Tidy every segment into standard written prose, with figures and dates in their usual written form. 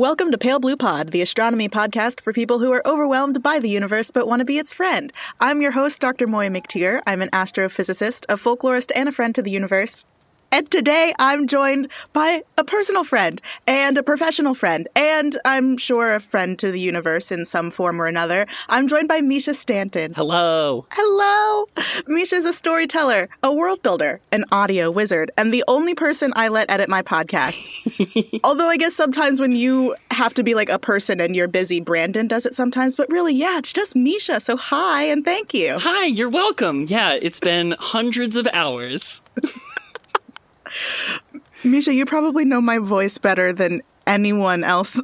Welcome to Pale Blue Pod, the astronomy podcast for people who are overwhelmed by the universe but want to be its friend. I'm your host, Dr. Moiya McTier. I'm an astrophysicist, a folklorist, and a friend to the universe. And today I'm joined by a personal friend and a professional friend, and I'm sure a friend to the universe in some form or another. I'm joined by Mischa Stanton. Hello. Hello. Mischa's a storyteller, a world builder, an audio wizard, and the only person I let edit my podcasts. Although I guess sometimes when you have to be like a person and you're busy, Brandon does it sometimes. But really, yeah, it's just Mischa. So hi and thank you. Hi, you're welcome. Yeah, it's been hundreds of hours. Mischa, you probably know my voice better than anyone else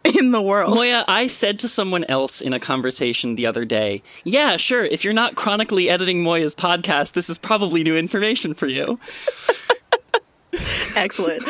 in the world. Moiya, I said to someone else in a conversation the other day, yeah, sure, if you're not chronically editing Moiya's podcast, this is probably new information for you. Excellent.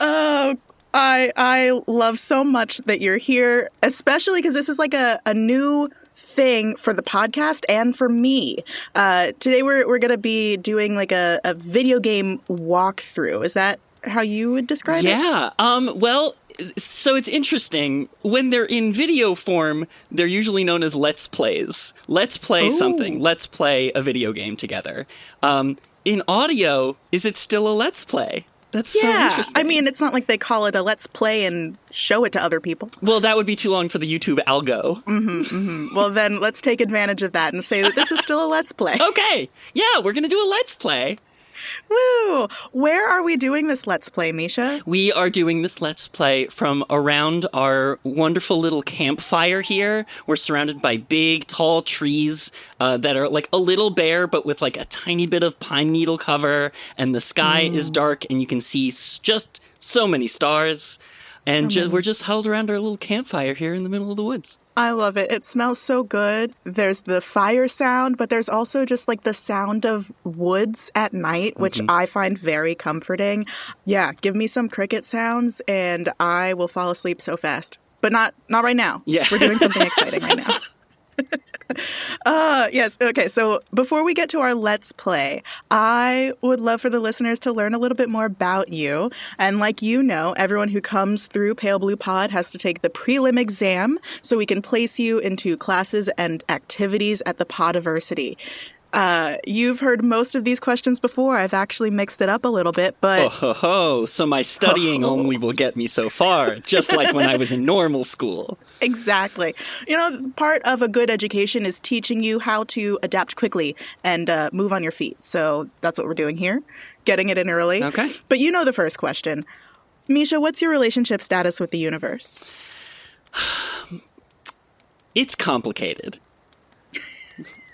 I love so much that you're here, especially because this is like a new thing for the podcast and for me. Today we're going to be doing like a video game walkthrough. Is that how you would describe it? Yeah. Well, so it's interesting. When they're in video form, they're usually known as Let's Plays. Let's play something. Let's play a video game together. In audio, is it still a Let's Play? That's so interesting. I mean, it's not like they call it a Let's Play and show it to other people. Well, that would be too long for the YouTube algo. Well, then let's take advantage of that and say that this is still a Let's Play. Okay. Yeah, we're going to do a Let's Play. Woo! Where are we doing this Let's Play, Mischa? We are doing this Let's Play from around our wonderful little campfire here. We're surrounded by big, tall trees that are like a little bare, but with like a tiny bit of pine needle cover. And the sky is dark, and you can see just so many stars. And we're just huddled around our little campfire here in the middle of the woods. I love it. It smells so good. There's the fire sound, but there's also just like the sound of woods at night, which I find very comforting. Yeah, give me some cricket sounds and I will fall asleep so fast. But not right now. Yeah. We're doing something exciting right now. Yes. Okay. So before we get to our Let's Play, I would love for the listeners to learn a little bit more about you. And like you know, everyone who comes through Pale Blue Pod has to take the prelim exam so we can place you into classes and activities at the Podiversity. You've heard most of these questions before. I've actually mixed it up a little bit, but... So my studying only will get me so far, just like when I was in normal school. Exactly. You know, part of a good education is teaching you how to adapt quickly and move on your feet. So that's what we're doing here, getting it in early. Okay. But you know the first question. Mischa, what's your relationship status with the universe? It's complicated.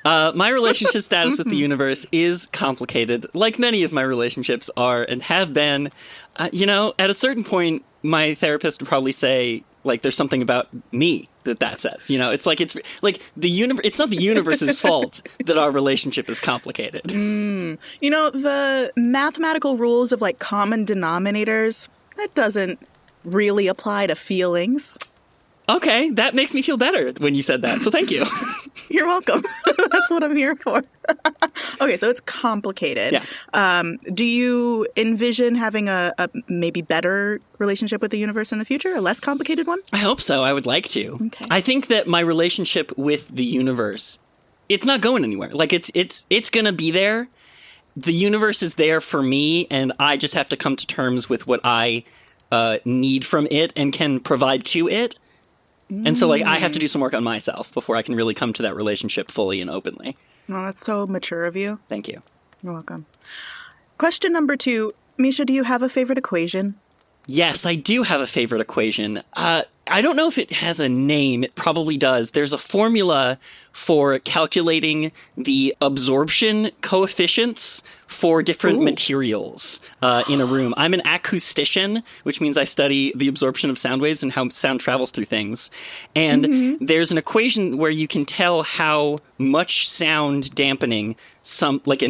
My relationship status with the universe is complicated, like many of my relationships are and have been. At a certain point, my therapist would probably say, like, there's something about me that says. It's like the universe. It's not the universe's fault that our relationship is complicated. The mathematical rules of like common denominators, that doesn't really apply to feelings. Okay, that makes me feel better when you said that, so thank you. You're welcome. That's what I'm here for. Okay, so it's complicated. Yeah. Do you envision having a maybe better relationship with the universe in the future, a less complicated one? I hope so. I would like to. Okay. I think that my relationship with the universe, it's not going anywhere. Like, it's going to be there. The universe is there for me, and I just have to come to terms with what I need from it and can provide to it. And so, I have to do some work on myself before I can really come to that relationship fully and openly. Well, that's so mature of you. Thank you. You're welcome. Question number 2. Mischa, do you have a favorite equation? Yes, I do have a favorite equation. I don't know if it has a name. It probably does. There's a formula for calculating the absorption coefficients for different materials in a room. I'm an acoustician, which means I study the absorption of sound waves and how sound travels through things. And there's an equation where you can tell how much sound dampening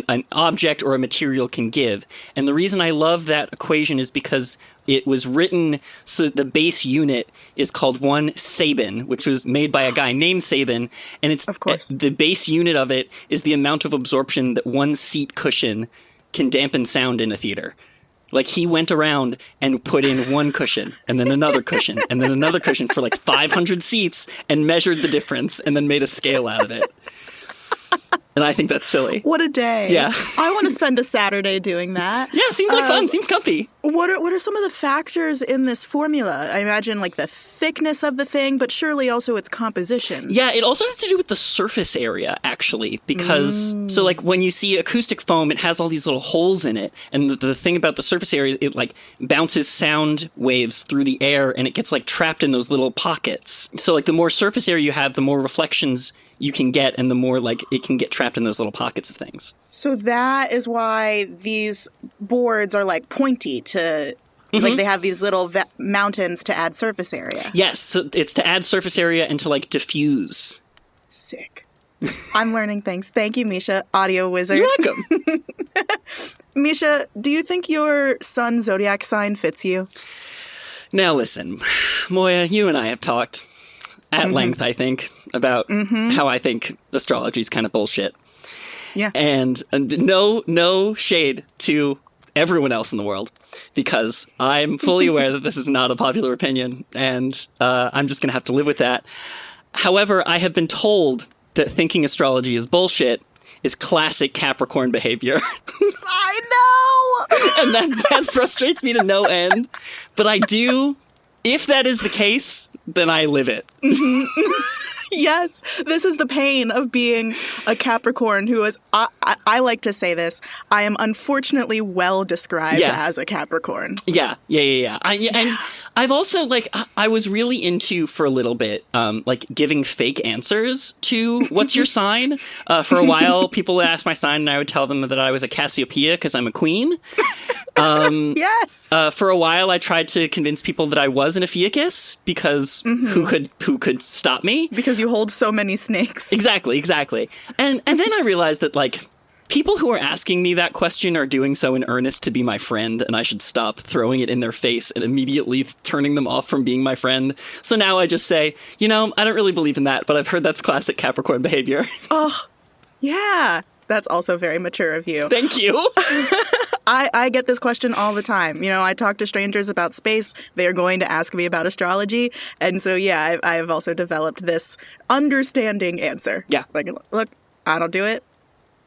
an object or a material can give. And the reason I love that equation is because it was written so that the base unit is called 1 Sabin, which was made by a guy named Sabin. And it's of course. The base unit of it is the amount of absorption that 1 seat cushion can dampen sound in a theater. Like, he went around and put in one cushion and then another cushion and then another cushion for like 500 seats and measured the difference and then made a scale out of it. And I think that's silly. What a day. Yeah. I want to spend a Saturday doing that. Yeah, seems like fun. Seems comfy. What are some of the factors in this formula? I imagine like the thickness of the thing, but surely also its composition. Yeah, it also has to do with the surface area, actually, because so like when you see acoustic foam, it has all these little holes in it. And the thing about the surface area, it like bounces sound waves through the air and it gets like trapped in those little pockets. So like the more surface area you have, the more reflections you can get and the more like it can get trapped in those little pockets of things. So that is why these boards are like pointy to, like they have these little mountains to add surface area. Yes, so it's to add surface area and to like diffuse. Sick. I'm learning things. Thank you, Mischa, audio wizard. You're welcome. Mischa, do you think your sun zodiac sign fits you? Now listen, Moiya, you and I have talked at length, I think, about how I think astrology is kind of bullshit. Yeah. And no shade to everyone else in the world, because I'm fully aware that this is not a popular opinion, and I'm just going to have to live with that. However, I have been told that thinking astrology is bullshit is classic Capricorn behavior. I know! And that frustrates me to no end. But I do, if that is the case, then I live it. Yes, this is the pain of being a Capricorn who is, I like to say this, I am unfortunately well described as a Capricorn. Yeah. And I've also, like, I was really into, for a little bit, like, giving fake answers to what's your sign. For a while, people would ask my sign, and I would tell them that I was a Cassiopeia because I'm a queen. Yes. For a while, I tried to convince people that I was an Ophiuchus because who could stop me? Because you hold so many snakes. Exactly. And then I realized that, like, people who are asking me that question are doing so in earnest to be my friend, and I should stop throwing it in their face and immediately turning them off from being my friend. So now I just say, I don't really believe in that, but I've heard that's classic Capricorn behavior. Oh, yeah. That's also very mature of you. Thank you. I get this question all the time. I talk to strangers about space. They are going to ask me about astrology. And so, yeah, I've also developed this understanding answer. Yeah. Like, look, I don't do it,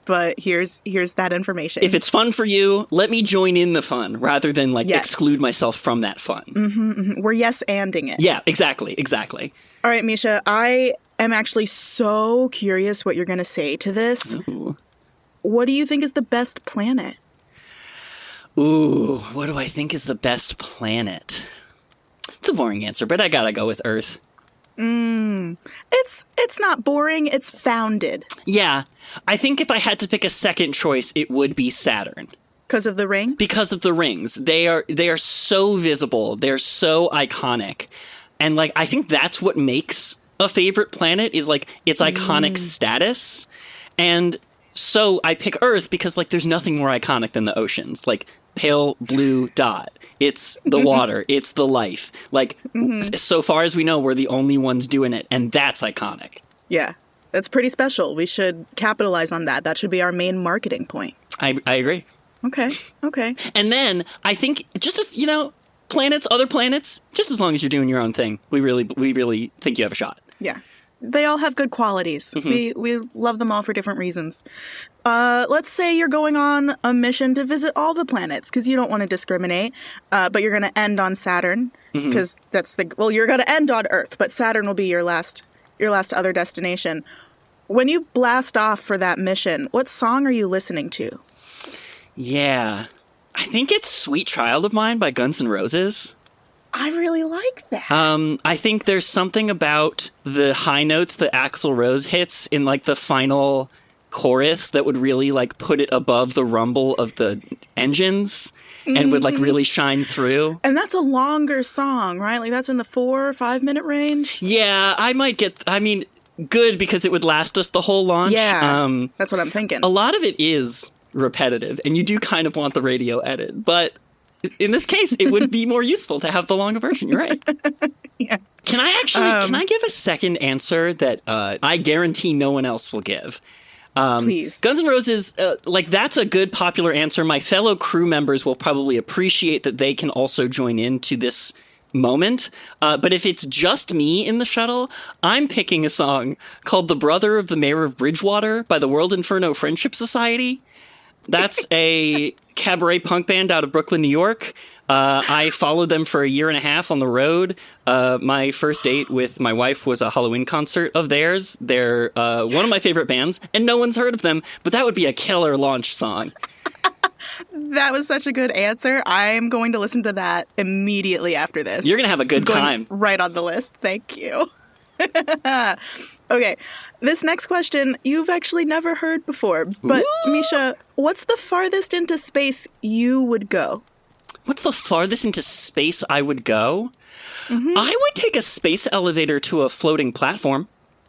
but here's that information. If it's fun for you, let me join in the fun rather than, like, exclude myself from that fun. We're yes-anding it. Yeah, exactly. All right, Mischa, I am actually so curious what you're going to say to this. Ooh. What do you think is the best planet? Ooh, what do I think is the best planet? It's a boring answer, but I gotta go with Earth. It's not boring, it's founded. Yeah, I think if I had to pick a second choice, it would be Saturn. Because of the rings? Because of the rings. They are so visible, they're so iconic. And, like, I think that's what makes a favorite planet, is, like, its iconic status. And so I pick Earth because, like, there's nothing more iconic than the oceans. Like, pale blue dot. It's the water. It's the life. Like, so far as we know, we're the only ones doing it, and that's iconic. Yeah, that's pretty special. We should capitalize on that. That should be our main marketing point. I agree. Okay. And then I think just as, planets, other planets, just as long as you're doing your own thing, we really think you have a shot. Yeah. They all have good qualities. We love them all for different reasons. Let's say you're going on a mission to visit all the planets because you don't want to discriminate, but you're going to end on Saturn because you're going to end on Earth, but Saturn will be your last other destination. When you blast off for that mission, what song are you listening to? Yeah, I think it's Sweet Child of Mine by Guns N' Roses. I really like that. I think there's something about the high notes that Axl Rose hits in, like, the final chorus that would really, like, put it above the rumble of the engines and would, like, really shine through. And that's a longer song, right? Like, that's in the 4 or 5 minute range. Yeah, good, because it would last us the whole launch. Yeah, that's what I'm thinking. A lot of it is repetitive, and you do kind of want the radio edit, but in this case, it would be more useful to have the longer version. You're right. Yeah. Can I give a second answer that I guarantee no one else will give? Please. Guns N' Roses, that's a good popular answer. My fellow crew members will probably appreciate that they can also join into this moment. But if it's just me in the shuttle, I'm picking a song called The Brother of the Mayor of Bridgewater by the World Inferno Friendship Society. That's a cabaret punk band out of Brooklyn, New York. I followed them for a year and a half on the road. My first date with my wife was a Halloween concert of theirs. They're one of my favorite bands, and no one's heard of them, but that would be a killer launch song. That was such a good answer. I'm going to listen to that immediately after this. You're going to have a good time. Right on the list. Thank you. Okay, this next question you've actually never heard before. But, Mischa, what's the farthest into space you would go? What's the farthest into space I would go? Mm-hmm. I would take a space elevator to a floating platform.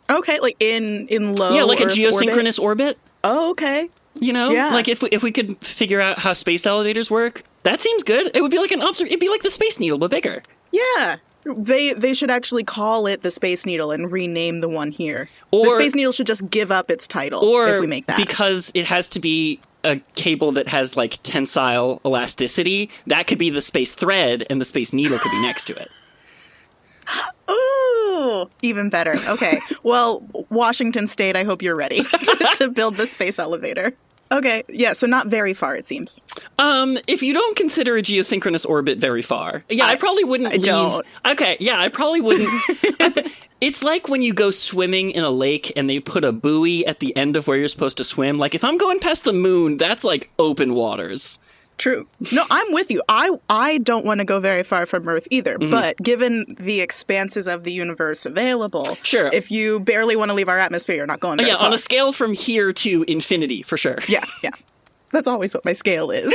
Okay, like in low Yeah, like Earth a geosynchronous orbit. Oh, okay. You know, like if we could figure out how space elevators work, that seems good. It would be like it'd be like the Space Needle, but bigger. Yeah. They should actually call it the Space Needle and rename the one here. Or, the Space Needle should just give up its title if we make that. Because it has to be a cable that has like tensile elasticity, that could be the Space Thread and the Space Needle could be next to it. Ooh, even better. Okay. Well, Washington State, I hope you're ready to build the space elevator. Okay. Yeah, so not very far, it seems. If you don't consider a geosynchronous orbit very far. Yeah, I probably wouldn't leave. Don't. Okay, yeah, I probably wouldn't. It's like when you go swimming in a lake and they put a buoy at the end of where you're supposed to swim. Like, if I'm going past the moon, that's like open waters. True. No, I'm with you. I don't want to go very far from Earth either. Mm-hmm. But given the expanses of the universe available, sure. If you barely want to leave our atmosphere, you're not going very far. On a scale from here to infinity, for sure. Yeah. That's always what my scale is.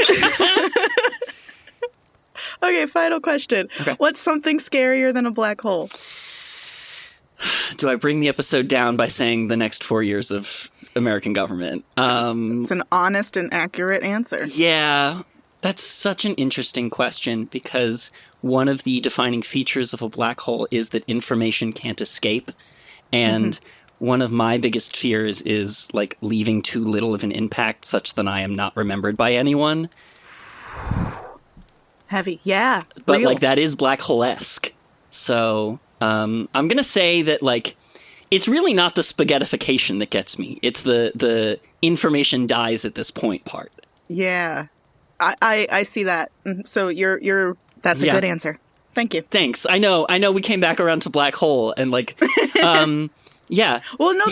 Okay, final question. Okay. What's something scarier than a black hole? Do I bring the episode down by saying the next 4 years of American government? It's an honest and accurate answer. Yeah, that's such an interesting question because one of the defining features of a black hole is that information can't escape. And one of my biggest fears is like leaving too little of an impact such that I am not remembered by anyone. Heavy, yeah. But real. Like that is black hole-esque. So I'm going to say that like it's really not the spaghettification that gets me. It's the information dies at this point part. Yeah. I see that. So that's a good answer. Thank you. Thanks. I know we came back around to black hole and like yeah. Well, no,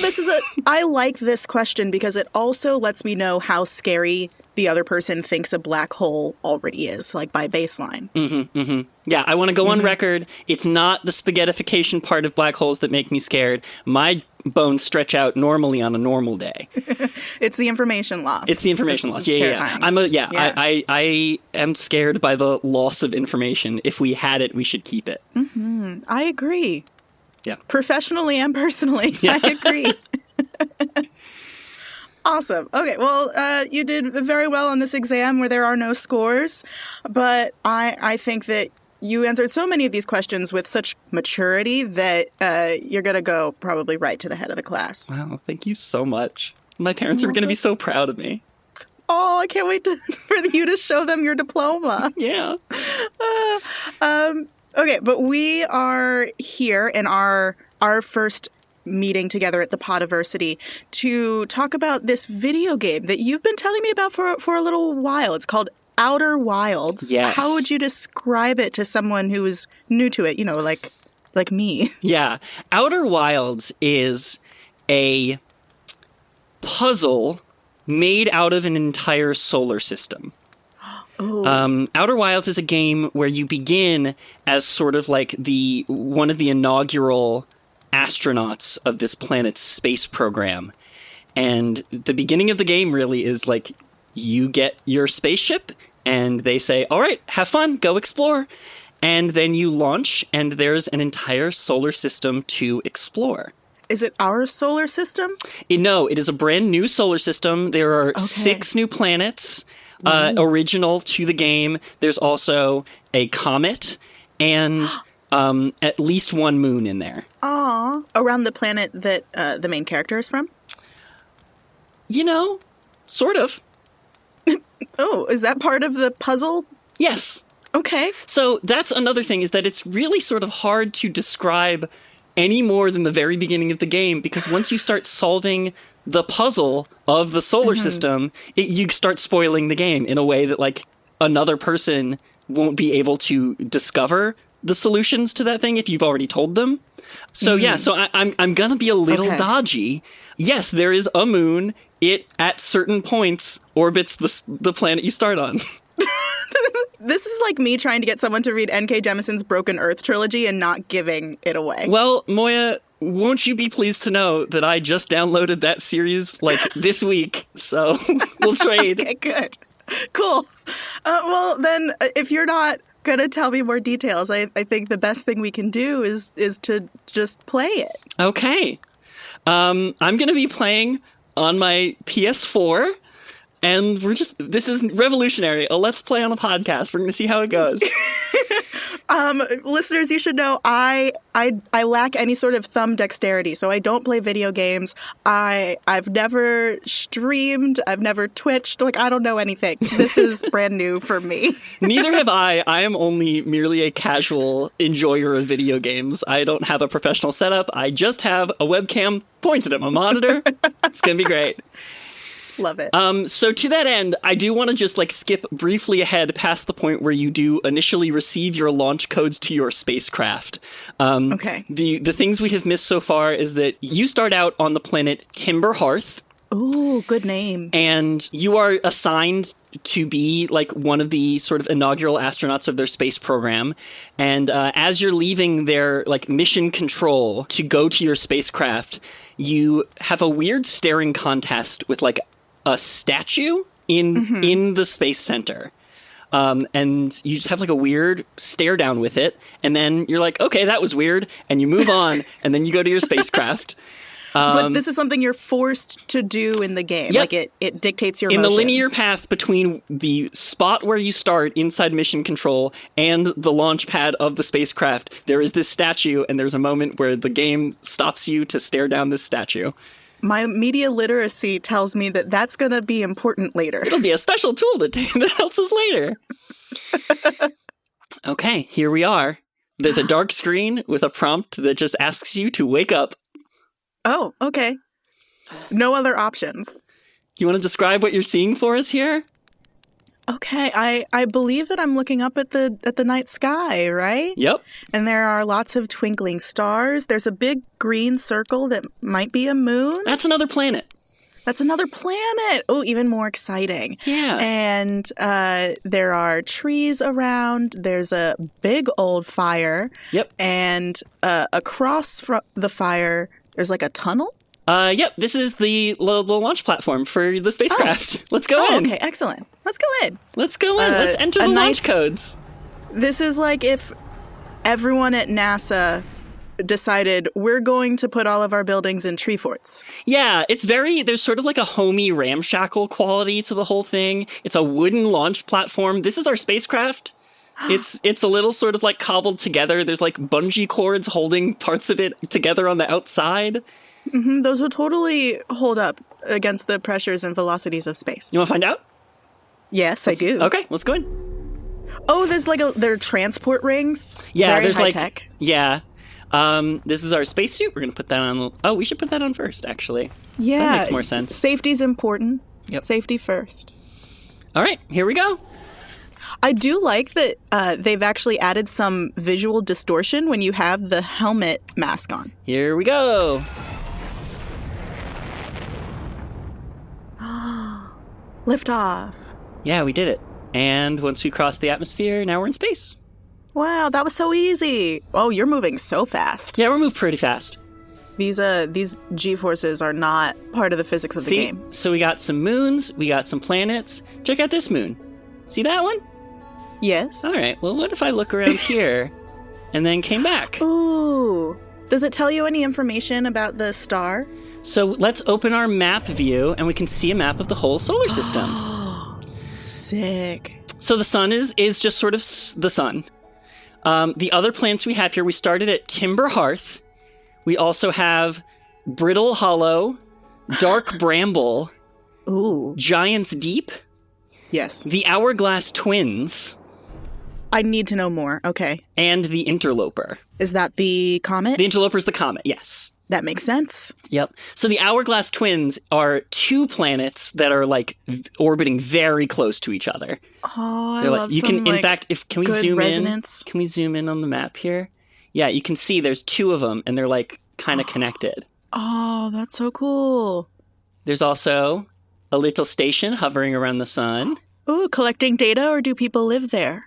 I like this question because it also lets me know how scary the other person thinks a black hole already is, like by baseline. Yeah, I want to go on record. It's not the spaghettification part of black holes that make me scared. My bones stretch out normally on a normal day. It's the information loss. It's the information loss. Yeah. I am scared by the loss of information. If we had it, we should keep it. I agree. Yeah. Professionally and personally, I agree. Awesome. Okay, well, you did very well on this exam where there are no scores, but I think that you answered so many of these questions with such maturity that you're going to go probably right to the head of the class. Wow, thank you so much. My parents are going to be so proud of me. Oh, I can't wait for you to show them your diploma. Yeah. Okay, but we are here in our first meeting together at the Podiversity to talk about this video game that you've been telling me about for a little while. It's called Outer Wilds. Yes. How would you describe it to someone who is new to it, like me? Yeah. Outer Wilds is a puzzle made out of an entire solar system. Outer Wilds is a game where you begin as sort of like one of the inaugural astronauts of this planet's space program. And the beginning of the game really is like you get your spaceship and they say, all right, have fun, go explore. And then you launch and there's an entire solar system to explore. Is it our solar system? No, it is a brand new solar system. There are 6 new planets original to the game. There's also a comet and at least one moon in there. Aw. Around the planet that the main character is from? Sort of. Oh, is that part of the puzzle? Yes. Okay. So that's another thing, is that it's really sort of hard to describe any more than the very beginning of the game, because once you start solving the puzzle of the solar system, you start spoiling the game in a way that, like, another person won't be able to discover the solutions to that thing if you've already told them. So I'm gonna be a little dodgy. Yes, there is a moon. It, at certain points, orbits the planet you start on. This is like me trying to get someone to read N.K. Jemisin's Broken Earth trilogy and not giving it away. Well, Moiya, won't you be pleased to know that I just downloaded that series, like, this week, so we'll trade. Okay, good. Cool. Well, then, if you're not going to tell me more details, I think the best thing we can do is to just play it. Okay. I'm going to be playing on my PS4, and this is revolutionary. A Let's Play on a podcast. We're going to see how it goes. Listeners, you should know I lack any sort of thumb dexterity, so I don't play video games. I've never streamed. I've never twitched. Like, I don't know anything. This is brand new for me. Neither have I. I am only merely a casual enjoyer of video games. I don't have a professional setup. I just have a webcam pointed at my monitor. It's going to be great. Love it. So to that end, I do want to just skip briefly ahead past the point where you do initially receive your launch codes to your spacecraft. Okay. The things we have missed so far is that you start out on the planet Timber Hearth. Ooh, good name. And you are assigned to be one of the sort of inaugural astronauts of their space program. And as you're leaving their mission control to go to your spacecraft, you have a weird staring contest with a statue in the space center. And you just have a weird stare down with it. And then you're like, okay, that was weird. And you move on and then you go to your spacecraft. But this is something you're forced to do in the game. Yep. It dictates your motions. In the linear path between the spot where you start inside mission control and the launch pad of the spacecraft, there is this statue, and there's a moment where the game stops you to stare down this statue. My media literacy tells me that that's going to be important later. It'll be a special tool that helps us later. Okay, here we are. There's a dark screen with a prompt that just asks you to wake up. Oh, okay. No other options. You want to describe what you're seeing for us here? Okay, I believe that I'm looking up at the night sky, right? Yep. And there are lots of twinkling stars. There's a big green circle that might be a moon. That's another planet. That's another planet. Oh, even more exciting. Yeah. And there are trees around. There's a big old fire. Yep. And across from the fire, there's a tunnel. Yep. This is the launch platform for the spacecraft. Let's go in. Okay, excellent. Let's go in. Let's go in. Let's enter the launch codes. This is like if everyone at NASA decided we're going to put all of our buildings in tree forts. Yeah, there's sort of a homey ramshackle quality to the whole thing. It's a wooden launch platform. This is our spacecraft. It's a little sort of cobbled together. There's bungee cords holding parts of it together on the outside. Mm-hmm. Those would totally hold up against the pressures and velocities of space. You want to find out? Yes, I do. Okay, let's go in. Oh, there are transport rings. Yeah, very there's high tech. Yeah. This is our spacesuit. We're going to put that on. Oh, we should put that on first, actually. Yeah. That makes more sense. Safety's important. Yep. Safety first. All right, here we go. I do like that they've actually added some visual distortion when you have the helmet mask on. Here we go. Lift off. Yeah, we did it. And once we crossed the atmosphere, now we're in space. Wow, that was so easy. Oh, you're moving so fast. Yeah, we're moving pretty fast. These G-forces are not part of the physics of the game. So we got some moons, we got some planets. Check out this moon. See that one? Yes. All right, well, what if I look around here and then came back? Ooh. Does it tell you any information about the star? So let's open our map view and we can see a map of the whole solar system. Sick. So the sun is just sort of the sun. The other planets we have here, we started at Timber Hearth. We also have Brittle Hollow, Dark Bramble, Ooh. Giants Deep, Yes. the Hourglass Twins, I need to know more. Okay. and the Interloper. Is that the comet? The Interloper's the comet, yes. That makes sense. Yep. So the Hourglass Twins are two planets that are like orbiting very close to each other. Oh, I They're love you some, can, in fact, can we good zoom resonance. in? Can we zoom in on the map here? Yeah, you can see there's two of them, and they're like kind of connected. Oh, that's so cool. There's also a little station hovering around the sun. Ooh, collecting data, or do people live there?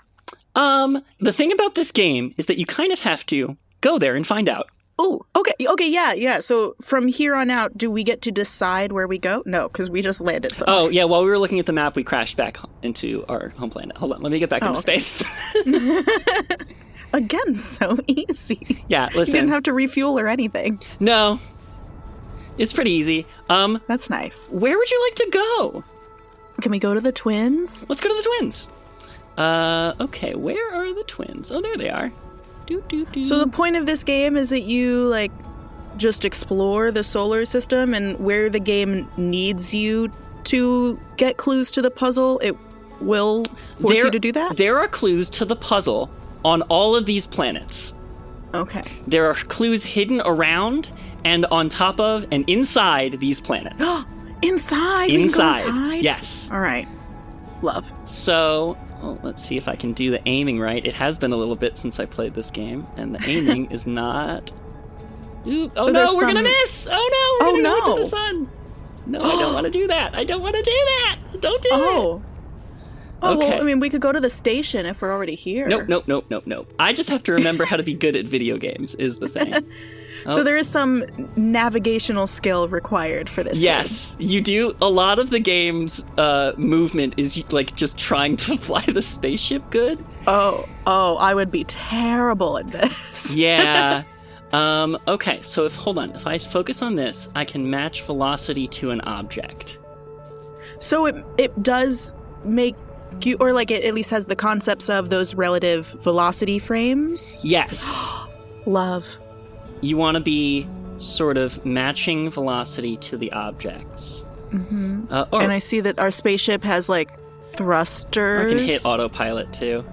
The thing about this game is that you kind of have to go there and find out. Oh, okay, yeah. So from here on out, do we get to decide where we go? No, because we just landed somewhere. Oh, yeah, while we were looking at the map, we crashed back into our home planet. Hold on, let me get back into space. Again, so easy. Yeah, listen. You didn't have to refuel or anything. No, it's pretty easy. That's nice. Where would you like to go? Can we go to the twins? Let's go to the twins. Okay, where are the twins? Oh, there they are. So the point of this game is that you, like, just explore the solar system, and where the game needs you to get clues to the puzzle, it will force you to do that? There are clues to the puzzle on all of these planets. Okay. There are clues hidden around and on top of and inside these planets. Inside? We can go inside? Yes. All right. Love. So, let's see if I can do the aiming right. It has been a little bit since I played this game, and the aiming is not... Oop. Oh, So no, there's we're some- going to miss! Oh, no, we're going to go into the sun! No, I don't want to do that. I don't want to do that! Don't do it! Oh, Okay. well, I mean, we could go to the station if we're already here. Nope. I just have to remember how to be good at video games, is the thing. So there is some navigational skill required for this. Yes, you do. A lot of the game's movement is like just trying to fly the spaceship good. Game. Oh, I would be terrible at this. Yeah. Okay, so hold on. If I focus on this, I can match velocity to an object. So it does make you, or like it at least has the concepts of those relative velocity frames. Yes. Love. You want to be sort of matching velocity to the objects. Mm-hmm. Or And I see that our spaceship has like thrusters. I can hit autopilot too.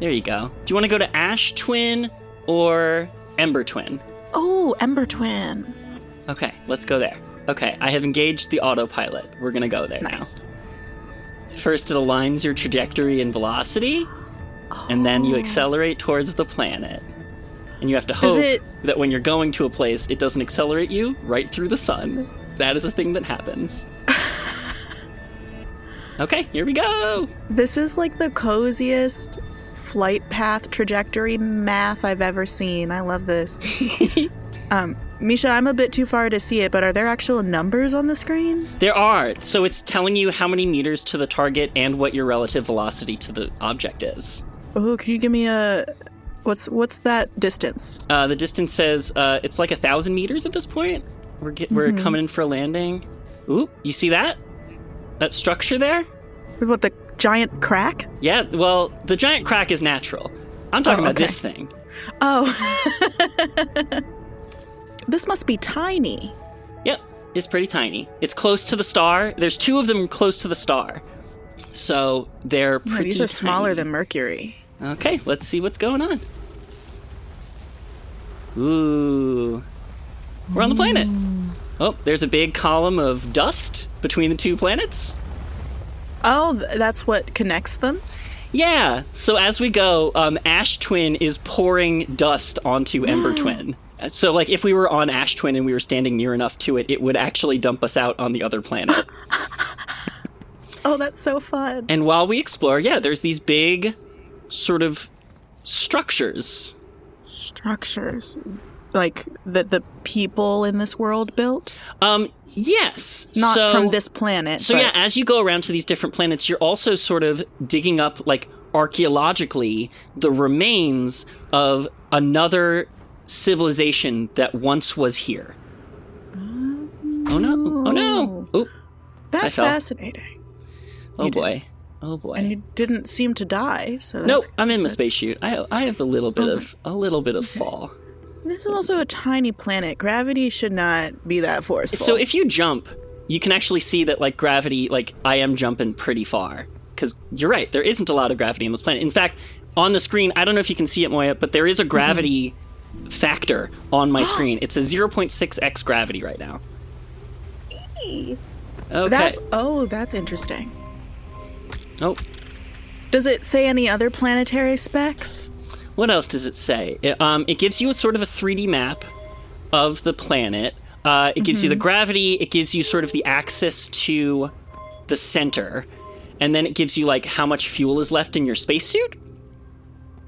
There you go. Do you want to go to Ash Twin or Ember Twin? Oh, Ember Twin. Okay, let's go there. Okay, I have engaged the autopilot. We're going to go there Nice. now. First, it aligns your trajectory and velocity, and then you accelerate towards the planet. And you have to hope that when you're going to a place, it doesn't accelerate you right through the sun. That is a thing that happens. Okay, here we go. This is like the coziest flight path trajectory math I've ever seen. I love this. Mischa, I'm a bit too far to see it, but are there actual numbers on the screen? There are. So it's telling you how many meters to the target and what your relative velocity to the object is. Oh, can you give me a... What's that distance? The distance says it's like 1,000 meters at this point. We're coming in for a landing. Ooh, you see that? That structure there? What, the giant crack? Yeah, well, the giant crack is natural. I'm talking about okay. this thing. Oh. This must be tiny. Yep, it's pretty tiny. It's close to the star. There's two of them close to the star. So they're pretty These are smaller tiny. than Mercury. Okay, let's see what's going on. Ooh. We're on the planet. Oh, there's a big column of dust between the two planets. Oh, that's what connects them? Yeah, so as we go, Ash Twin is pouring dust onto Ember Twin. So, like, if we were on Ash Twin and we were standing near enough to it, it would actually dump us out on the other planet. Oh, that's so fun. And while we explore, there's these big sort of structures. Structures. Like that the people in this world built? Yes. Not from this planet. So, but... as you go around to these different planets, you're also sort of digging up, like, archaeologically, the remains of another civilization that once was here. Oh no. Oop. That's fascinating. Oh boy. And you didn't seem to die, so that's Nope, I'm in my spacesuit. I have a little bit of fall. This is also a tiny planet. Gravity should not be that forceful. So if you jump, you can actually see that, like, gravity, like, I am jumping pretty far. Because you're right, there isn't a lot of gravity on this planet. In fact, on the screen, I don't know if you can see it, Moiya, but there is a gravity factor on my screen. It's a 0.6x gravity right now. Okay. That's interesting. Oh. Does it say any other planetary specs? What else does it say? It gives you a sort of a 3D map of the planet. It gives you the gravity. It gives you sort of the access to the center. And then it gives you, like, how much fuel is left in your spacesuit.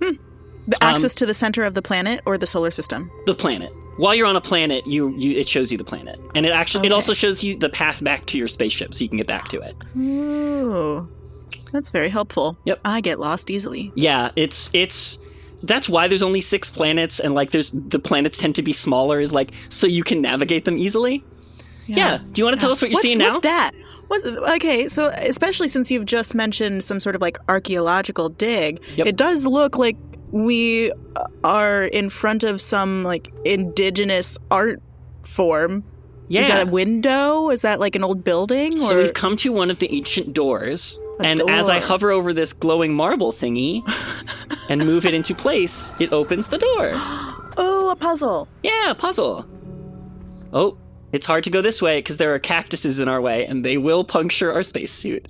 The access to the center of the planet or the solar system? The planet. While you're on a planet, it shows you the planet. And it also shows you the path back to your spaceship so you can get back to it. Ooh. That's very helpful. Yep. I get lost easily. Yeah, that's why there's only 6 planets, and, like, the planets tend to be smaller, is, like, so you can navigate them easily. Yeah. Do you want to tell us what you're seeing now? What's that? Okay, so especially since you've just mentioned some sort of, like, archaeological dig, it does look like we are in front of some, like, indigenous art form. Yeah. Is that a window? Is that, like, an old building? So we've come to one of the ancient doors. As I hover over this glowing marble thingy and move it into place, it opens the door. Oh, a puzzle. Yeah, a puzzle. Oh, it's hard to go this way because there are cactuses in our way, and they will puncture our spacesuit.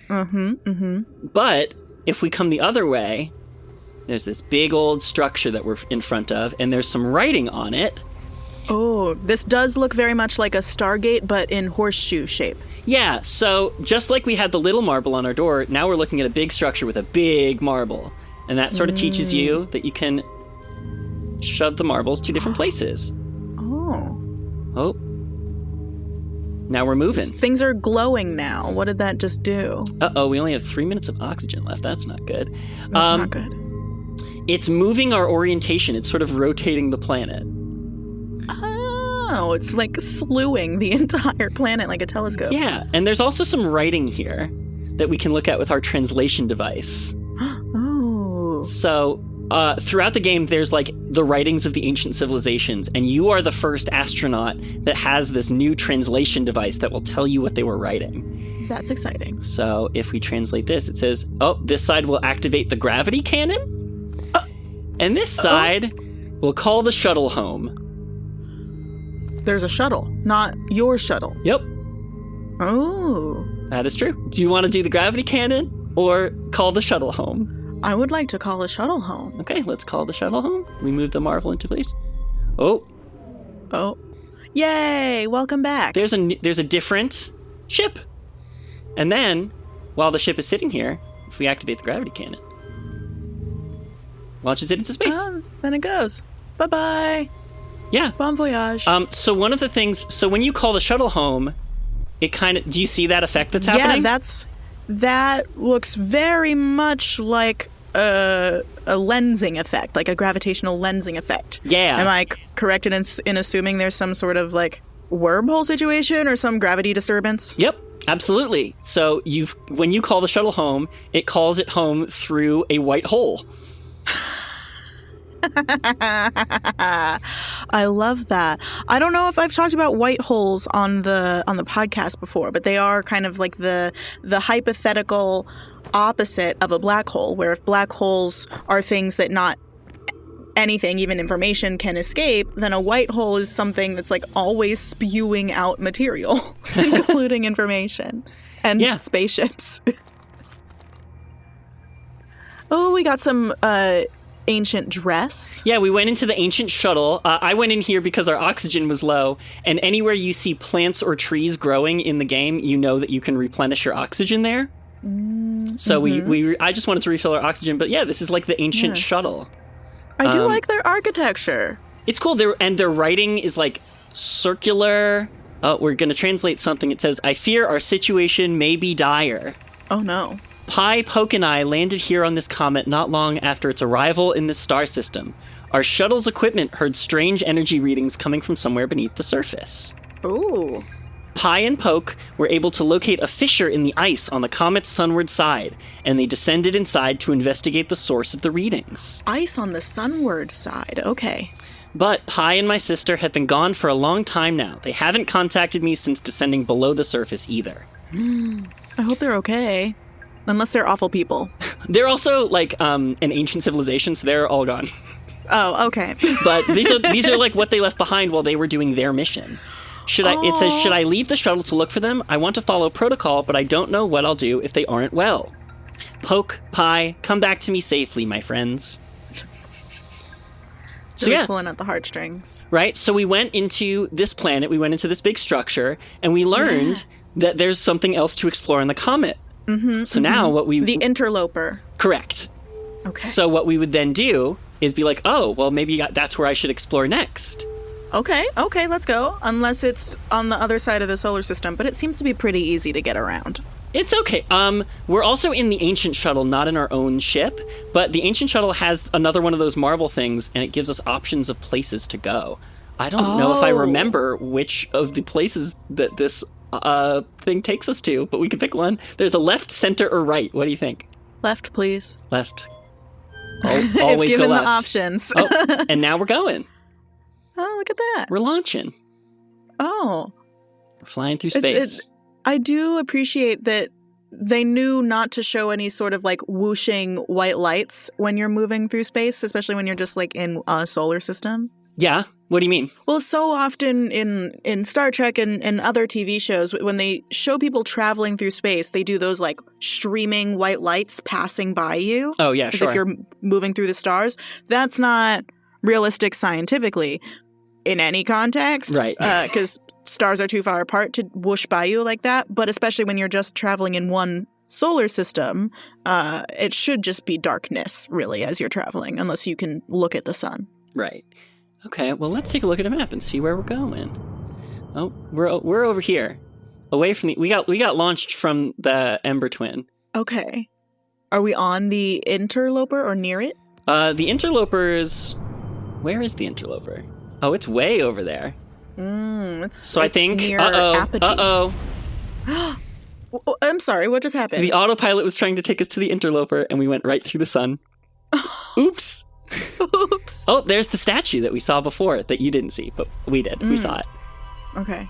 But if we come the other way, there's this big old structure that we're in front of, and there's some writing on it. Oh, this does look very much like a Stargate, but in horseshoe shape. Yeah, so just like we had the little marble on our door, now we're looking at a big structure with a big marble. And that sort of teaches you that you can shove the marbles to different places. Oh. Now we're moving. Things are glowing now. What did that just do? Uh-oh, we only have 3 minutes of oxygen left. That's not good. That's not good. It's moving our orientation. It's sort of rotating the planet. Oh, it's like slewing the entire planet like a telescope. Yeah, and there's also some writing here that we can look at with our translation device. Oh. So, throughout the game, there's, like, the writings of the ancient civilizations, and you are the first astronaut that has this new translation device that will tell you what they were writing. That's exciting. So, if we translate this, it says, oh, this side will activate the gravity cannon, and this side will call the shuttle home. There's a shuttle, not your shuttle. Yep. Oh. That is true. Do you want to do the gravity cannon or call the shuttle home? I would like to call the shuttle home. Okay, let's call the shuttle home. We move the marvel into place. Oh. Yay! Welcome back. There's a different ship. And then, while the ship is sitting here, if we activate the gravity cannon, launches it into space. Then it goes. Bye-bye. Yeah. Bon voyage. So one of the things, so when you call the shuttle home, it kind of, do you see that effect that's happening? Yeah, that looks very much like a lensing effect, like a gravitational lensing effect. Yeah. Am I correct in assuming there's some sort of, like, wormhole situation or some gravity disturbance? Yep, absolutely. So when you call the shuttle home, it calls it home through a white hole. I love that. I don't know if I've talked about white holes on the podcast before, but they are kind of like the hypothetical opposite of a black hole, where if black holes are things that not anything, even information, can escape, then a white hole is something that's, like, always spewing out material, including information and spaceships. Oh, we got some ancient dress. Yeah, we went into the ancient shuttle. I went in here because our oxygen was low, and anywhere you see plants or trees growing in the game, you know that you can replenish your oxygen there. So I just wanted to refill our oxygen, but yeah, this is like the ancient shuttle. I do like their architecture. It's cool. Their writing is, like, circular. Oh, we're going to translate something. It says, I fear our situation may be dire. Oh, no. Pi, Poke, and I landed here on this comet not long after its arrival in this star system. Our shuttle's equipment heard strange energy readings coming from somewhere beneath the surface. Ooh. Pi and Poke were able to locate a fissure in the ice on the comet's sunward side, and they descended inside to investigate the source of the readings. Ice on the sunward side, okay. But Pi and my sister have been gone for a long time now. They haven't contacted me since descending below the surface either. I hope they're okay. Unless they're awful people. They're also, like, an ancient civilization, so they're all gone. Oh, okay. But these are like what they left behind while they were doing their mission. It says, should I leave the shuttle to look for them? I want to follow protocol, but I don't know what I'll do if they aren't well. Poke, Pi, come back to me safely, my friends. So Really yeah, pulling at the heartstrings. right? So we went into this planet, we went into this big structure, and we learned that there's something else to explore on the comet. So now what we... The interloper. Correct. Okay. So what we would then do is be like, oh, well, maybe that's where I should explore next. Okay, let's go. Unless it's on the other side of the solar system, but it seems to be pretty easy to get around. It's okay. We're also in the Ancient Shuttle, not in our own ship, but the Ancient Shuttle has another one of those marble things, and it gives us options of places to go. I don't know if I remember which of the places that this thing takes us to, but we can pick one. There's a left, center, or right. What do you think? Left, please. Left. Always if given go left. the options. Oh, and now we're going. Oh, look at that. We're launching. Oh. We're flying through space. I do appreciate that they knew not to show any sort of like whooshing white lights when you're moving through space, especially when you're just like in a solar system. Yeah? What do you mean? Well, so often in Star Trek and other TV shows, when they show people traveling through space, they do those like streaming white lights passing by you. Oh, yeah, as sure. if you're moving through the stars. That's not realistic scientifically in any context. Right. Because stars are too far apart to whoosh by you like that. But especially when you're just traveling in one solar system, it should just be darkness, really, as you're traveling, unless you can look at the sun. Right. Okay, well, let's take a look at a map and see where we're going. Oh, we're over here, away from the... We got launched from the Ember Twin. Okay. Are we on the interloper or near it? The interloper's... Where is the interloper? Oh, it's way over there. It's I think... near Uh-oh. I'm sorry, what just happened? The autopilot was trying to take us to the interloper, and we went right through the sun. Oops. Oops. Oh, there's the statue that we saw before that you didn't see, but we did. We saw it. Okay.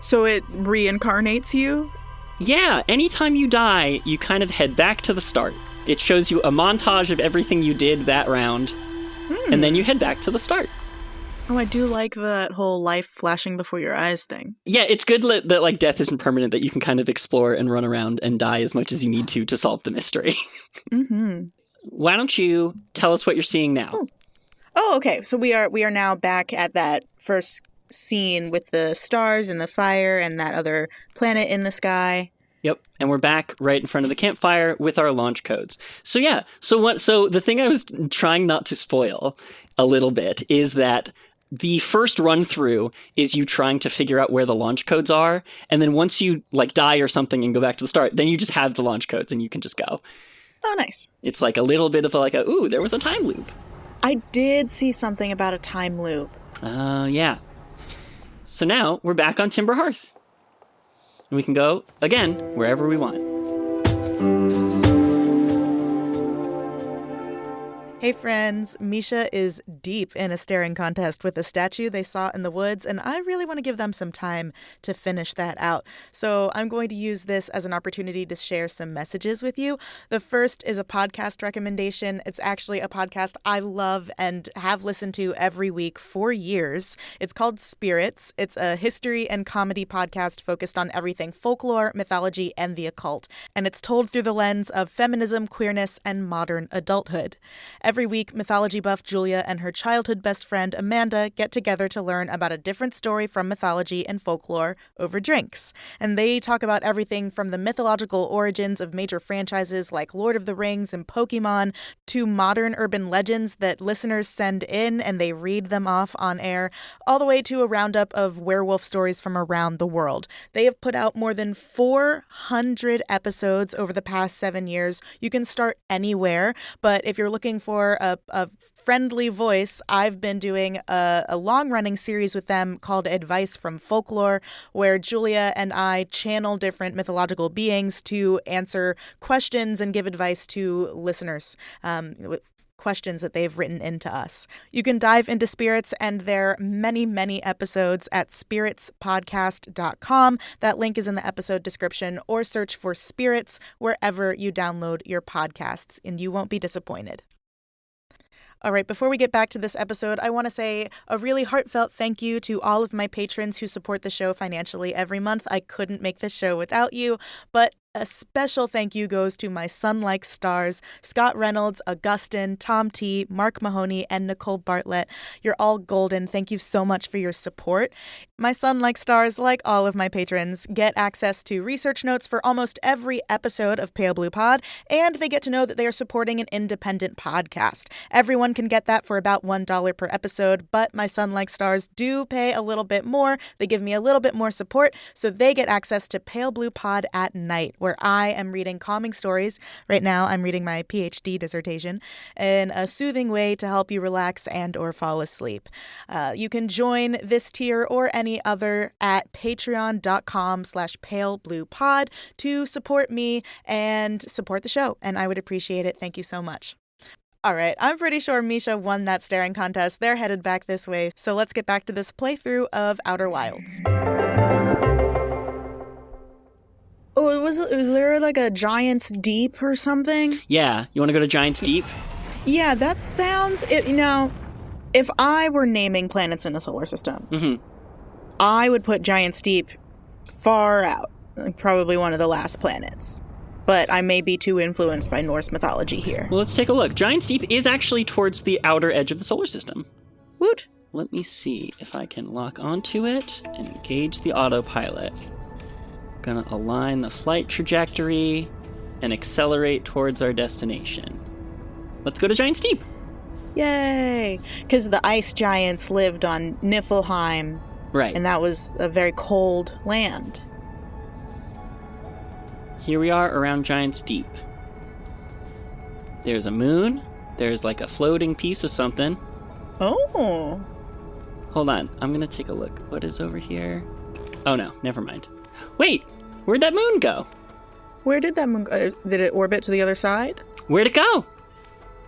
So it reincarnates you? Yeah, anytime you die, you kind of head back to the start. It shows you a montage of everything you did that round, and then you head back to the start. Oh, I do like that whole life flashing before your eyes thing. Yeah, it's good that like death isn't permanent, that you can kind of explore and run around and die as much as you need to solve the mystery. Why don't you tell us what you're seeing now? Oh, okay. So we are now back at that first scene with the stars and the fire and that other planet in the sky. Yep, and we're back right in front of the campfire with our launch codes. So yeah, so the thing I was trying not to spoil a little bit is that the first run through is you trying to figure out where the launch codes are, and then once you like die or something and go back to the start, then you just have the launch codes and you can just go. Oh, nice. It's like a little bit of ooh, there was a time loop. I did see something about a time loop. Yeah. So now we're back on Timber Hearth. And we can go, again, wherever we want. Hey friends, Mischa is deep in a staring contest with a statue they saw in the woods, and I really want to give them some time to finish that out. So I'm going to use this as an opportunity to share some messages with you. The first is a podcast recommendation. It's actually a podcast I love and have listened to every week for years. It's called Spirits. It's a history and comedy podcast focused on everything folklore, mythology, and the occult. And it's told through the lens of feminism, queerness, and modern adulthood. Every week, mythology buff Julia and her childhood best friend Amanda get together to learn about a different story from mythology and folklore over drinks. And they talk about everything from the mythological origins of major franchises like Lord of the Rings and Pokemon to modern urban legends that listeners send in and they read them off on air, all the way to a roundup of werewolf stories from around the world. They have put out more than 400 episodes over the past 7 years. You can start anywhere, but if you're looking for a friendly voice, I've been doing a long-running series with them called Advice from Folklore, where Julia and I channel different mythological beings to answer questions and give advice to listeners. questions that they've written into us. You can dive into spirits and their many, many episodes at spiritspodcast.com. That link is in the episode description, or search for Spirits wherever you download your podcasts, and you won't be disappointed. All right, before we get back to this episode, I want to say a really heartfelt thank you to all of my patrons who support the show financially every month. I couldn't make this show without you, but a special thank you goes to my sun-like stars, Scott Reynolds, Augustin, Tom T., Mark Mahoney, and Nicole Bartlett. You're all golden. Thank you so much for your support. My sun-like stars, like all of my patrons, get access to research notes for almost every episode of Pale Blue Pod, and they get to know that they are supporting an independent podcast. Everyone can get that for about $1 per episode, but my sun-like stars do pay a little bit more. They give me a little bit more support, so they get access to Pale Blue Pod at night, where I am reading calming stories. Right now, I'm reading my PhD dissertation in a soothing way to help you relax and or fall asleep. You can join this tier or any other at patreon.com/palebluepod to support me and support the show, and I would appreciate it. Thank you so much. All right, I'm pretty sure Mischa won that staring contest. They're headed back this way, so let's get back to this playthrough of Outer Wilds. Oh, was there like a Giant's Deep or something? Yeah, you want to go to Giant's Deep? Yeah, that sounds... if I were naming planets in a solar system, I would put Giant's Deep far out. Like probably one of the last planets. But I may be too influenced by Norse mythology here. Well, let's take a look. Giant's Deep is actually towards the outer edge of the solar system. Woot! Let me see if I can lock onto it and engage the autopilot. Gonna align the flight trajectory and accelerate towards our destination. Let's go to Giant's Deep. Yay! Because the ice giants lived on Niflheim. Right. And that was a very cold land. Here we are around Giant's Deep. There's a moon. There's like a floating piece of something. Oh. Hold on. I'm gonna take a look. What is over here? Oh no, never mind. Wait, where'd that moon go? Where did that moon go? Did it orbit to the other side? Where'd it go?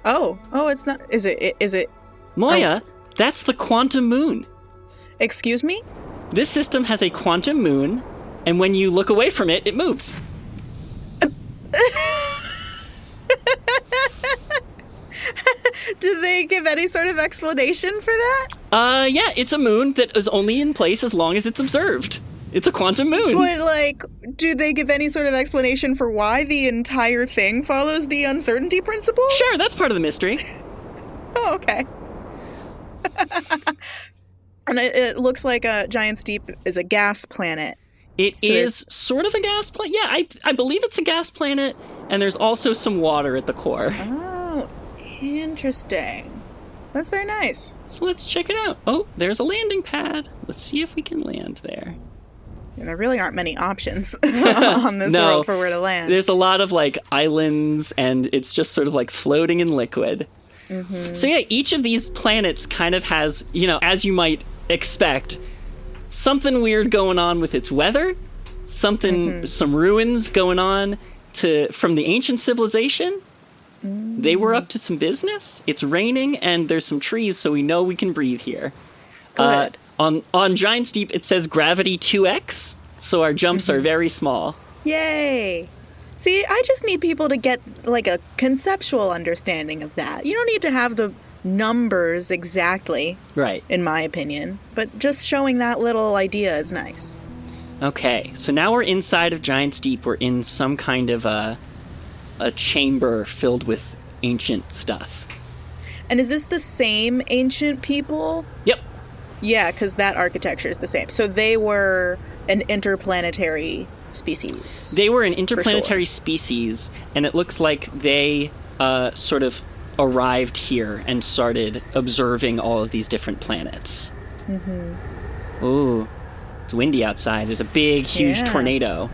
Oh, it's not. Is it? Moiya, that's the quantum moon. Excuse me? This system has a quantum moon, and when you look away from it, it moves. Did they give any sort of explanation for that? Yeah, it's a moon that is only in place as long as it's observed. It's a quantum moon. But, do they give any sort of explanation for why the entire thing follows the uncertainty principle? Sure, that's part of the mystery. Oh, okay. And it looks like Giant's Deep is a gas planet. It is sort of a gas planet. Yeah, I believe it's a gas planet, and there's also some water at the core. Oh, interesting. That's very nice. So let's check it out. Oh, there's a landing pad. Let's see if we can land there. Yeah, there really aren't many options on this world for where to land. There's a lot of islands, and it's just sort of floating in liquid. Mm-hmm. So yeah, each of these planets kind of has, as you might expect, something weird going on with its weather, some ruins going on from the ancient civilization. Mm-hmm. They were up to some business. It's raining, and there's some trees, so we know we can breathe here. Good. On Giant's Deep, it says gravity 2x, so our jumps are very small. Yay! See, I just need people to get, a conceptual understanding of that. You don't need to have the numbers exactly, right? In my opinion, but just showing that little idea is nice. Okay, so now we're inside of Giant's Deep. We're in some kind of a chamber filled with ancient stuff. And is this the same ancient people? Yep. Yeah, because that architecture is the same. So they were an interplanetary species. They were an interplanetary species, and it looks like they sort of arrived here and started observing all of these different planets. Mm-hmm. Ooh, it's windy outside. There's a big, huge tornado.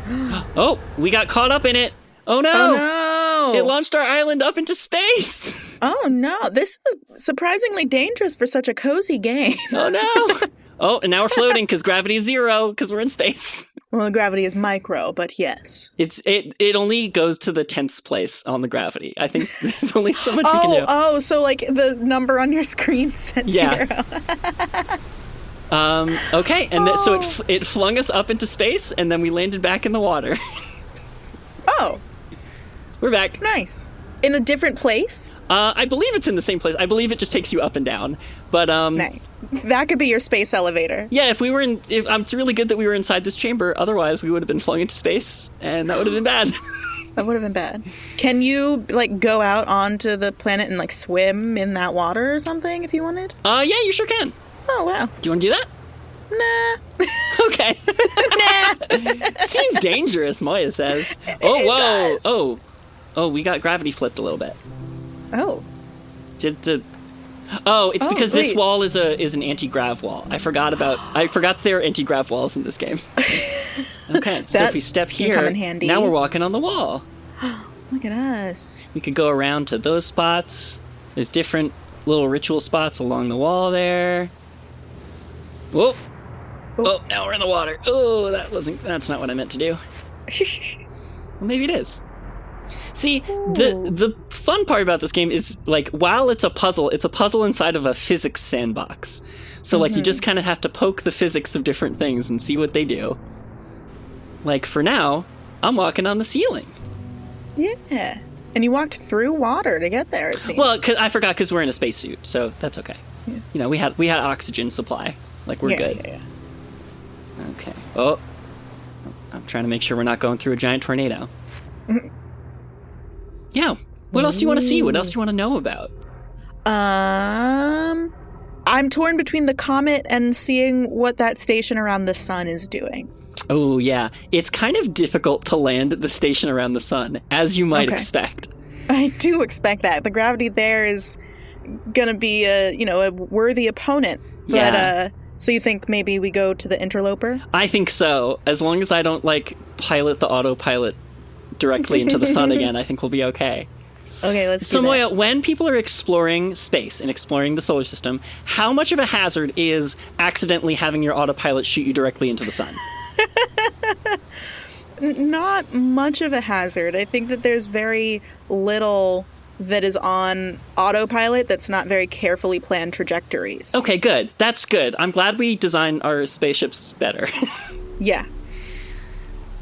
Oh, we got caught up in it. Oh no! Oh no! It launched our island up into space. Oh no! This is surprisingly dangerous for such a cozy game. Oh no! Oh, and now we're floating because gravity is 0 because we're in space. Well, gravity is micro, but yes. It only goes to the 10th place on the gravity. I think there's only so much we can do. Oh, so like the number on your screen said 0. Okay, and so it flung us up into space, and then we landed back in the water. Oh. We're back. Nice. In a different place? I believe it's in the same place. I believe it just takes you up and down. But nice. That could be your space elevator. Yeah, it's really good that we were inside this chamber. Otherwise, we would have been flung into space, and that would have been bad. That would have been bad. Can you like go out onto the planet and like swim in that water or something if you wanted? Yeah, you sure can. Oh wow. Do you want to do that? Nah. Okay. Nah. Seems dangerous, Moiya says. Oh, It whoa. does. Oh, we got gravity flipped a little bit. Oh. It's because this wall is an anti-grav wall. I forgot there are anti-grav walls in this game. Okay, so if we step here, come in handy. Now we're walking on the wall. Look at us. We could go around to those spots. There's different little ritual spots along the wall there. Whoa. Oh, now we're in the water. Oh, that's not what I meant to do. Well, maybe it is. See, the fun part about this game is, like, while it's a puzzle inside of a physics sandbox. So, like, you just kind of have to poke the physics of different things and see what they do. Like, for now, I'm walking on the ceiling. Yeah. And you walked through water to get there, it seems. Well, I forgot because we're in a spacesuit, so that's okay. Yeah. You know, we had oxygen supply. Like, we're good. Yeah. Okay. Oh. I'm trying to make sure we're not going through a giant tornado. Yeah. What else do you want to see? What else do you want to know about? I'm torn between the comet and seeing what that station around the sun is doing. Oh, yeah. It's kind of difficult to land at the station around the sun, as you might expect. I do expect that. The gravity there is going to be a worthy opponent. But, yeah. So you think maybe we go to the interloper? I think so. As long as I don't, like, pilot the autopilot directly into the sun again, I think we'll be okay. Okay, let's do that. So, Moiya, that. when people are exploring space and exploring the solar system, how much of a hazard is accidentally having your autopilot shoot you directly into the sun? Not much of a hazard. I think that there's very little that is on autopilot that's not very carefully planned trajectories. Okay, good. That's good. I'm glad we designed our spaceships better. Yeah.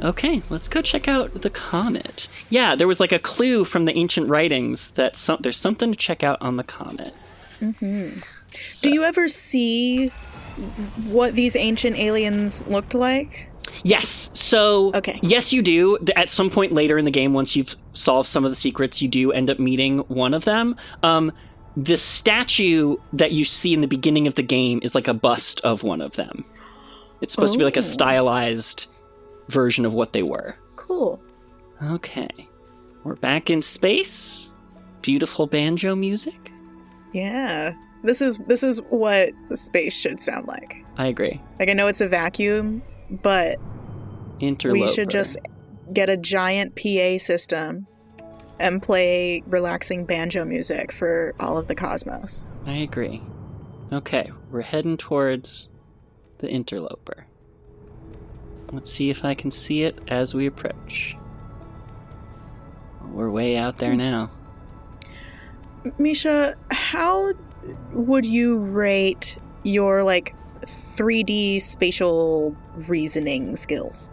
Okay, let's go check out the comet. Yeah, there was like a clue from the ancient writings that there's something to check out on the comet. Mm-hmm. So. Do you ever see what these ancient aliens looked like? Yes. So, yes, you do. At some point later in the game, once you've solved some of the secrets, you do end up meeting one of them. The statue that you see in the beginning of the game is like a bust of one of them. It's supposed to be like a stylized version of what they were. Cool. Okay. We're back in space. Beautiful banjo music. Yeah. This is what space should sound like. I agree. Like, I know it's a vacuum, but Interloper. We should just get a giant PA system and play relaxing banjo music for all of the cosmos. I agree. Okay, we're heading towards the interloper. Let's see if I can see it as we approach. We're way out there now. Mischa, how would you rate your, 3D spatial reasoning skills?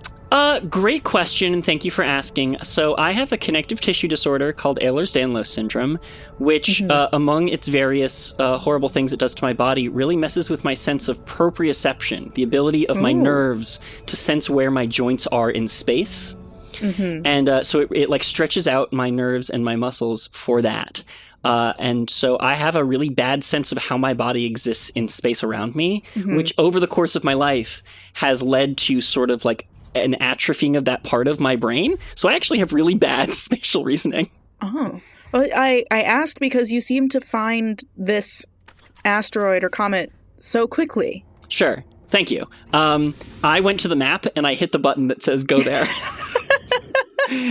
Great question, and thank you for asking. So I have a connective tissue disorder called Ehlers-Danlos syndrome, which, among its various horrible things it does to my body, really messes with my sense of proprioception, the ability of my nerves to sense where my joints are in space. Mm-hmm. And so it stretches out my nerves and my muscles for that. And so I have a really bad sense of how my body exists in space around me, which over the course of my life has led to sort of an atrophying of that part of my brain. So I actually have really bad spatial reasoning. Oh. Well, I asked because you seem to find this asteroid or comet so quickly. Sure. Thank you. I went to the map and I hit the button that says go there.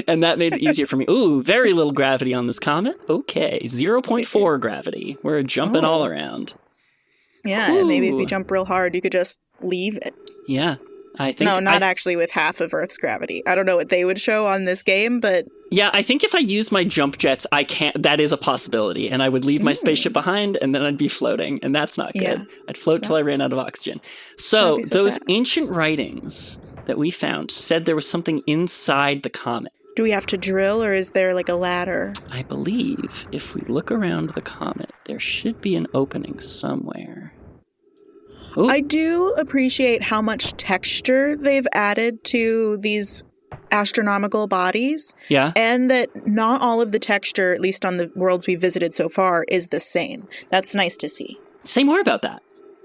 And that made it easier for me. Ooh, very little gravity on this comet. Okay, 0.4 gravity. We're jumping all around. Yeah, and maybe if you jump real hard, you could just leave it. Yeah. I think No, not actually with half of Earth's gravity. I don't know what they would show on this game, but... Yeah, I think if I use my jump jets, I can't. That is a possibility. And I would leave my spaceship behind, and then I'd be floating. And that's not good. Yeah. I'd float till I ran out of oxygen. So those sad. ancient writings that we found said there was something inside the comet. Do we have to drill, or is there like a ladder? I believe if we look around the comet, there should be an opening somewhere. Ooh. I do appreciate how much texture they've added to these astronomical bodies. Yeah. And that not all of the texture, at least on the worlds we've visited so far, is the same. That's nice to see. Say more about that.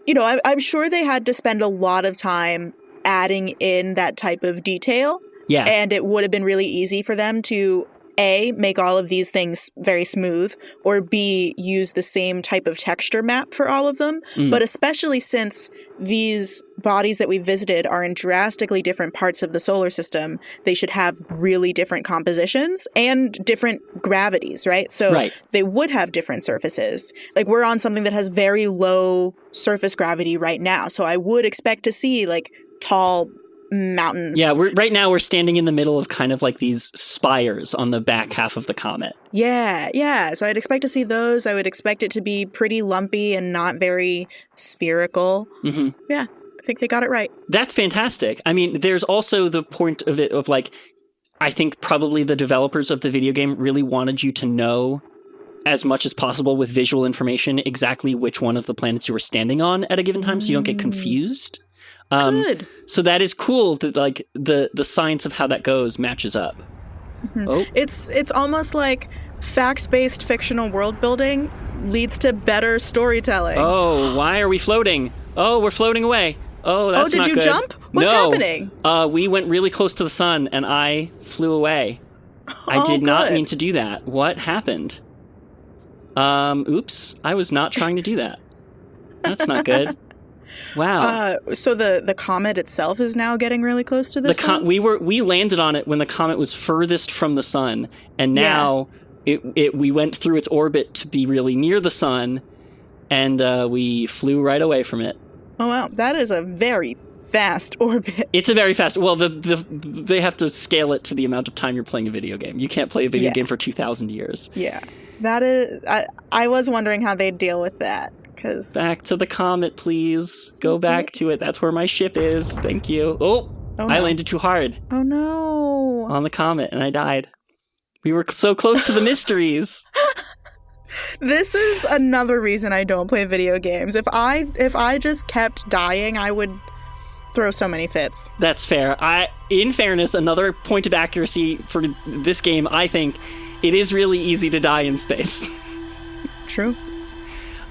You know, I'm sure they had to spend a lot of time adding in that type of detail. Yeah. And it would have been really easy for them to, A, make all of these things very smooth, or B, use the same type of texture map for all of them. But especially since these bodies that we visited are in drastically different parts of the solar system, they should have really different compositions and different gravities, right? So they would have different surfaces. Like, we're on something that has very low surface gravity right now. So I would expect to see, like, tall mountains. Yeah, right now we're standing in the middle of kind of like these spires on the back half of the comet. Yeah. So I'd expect to see those. I would expect it to be pretty lumpy and not very spherical. Mm-hmm. Yeah, I think they got it right. That's fantastic. I mean, there's also the point of it of like, I think probably the developers of the video game really wanted you to know as much as possible with visual information exactly which one of the planets you were standing on at a given time so you don't get confused. Good. So that is cool that like the science of how that goes matches up. Mm-hmm. Oh, it's almost like facts-based fictional world building leads to better storytelling. Oh, why are we floating? Oh, we're floating away. Oh, that's not good. Oh, did you jump? What's happening? We went really close to the sun and I flew away. I did not mean to do that. What happened? Oops. I was not trying to do that. That's not good. Wow. So the comet itself is now getting really close to the sun? We landed on it when the comet was furthest from the sun, and now we went through its orbit to be really near the sun, and we flew right away from it. Oh wow, that is a very fast orbit. It's a very fast. Well, they have to scale it to the amount of time you're playing a video game. You can't play a video game for 2,000 years. Yeah, that is. I was wondering how they'd deal with that. Back to the comet, please. Go back to it. That's where my ship is. Thank you. Oh no. I landed too hard. Oh, no. On the comet, and I died. We were so close to the mysteries. This is another reason I don't play video games. If I just kept dying, I would throw so many fits. That's fair. In fairness, another point of accuracy for this game, I think, it is really easy to die in space. True.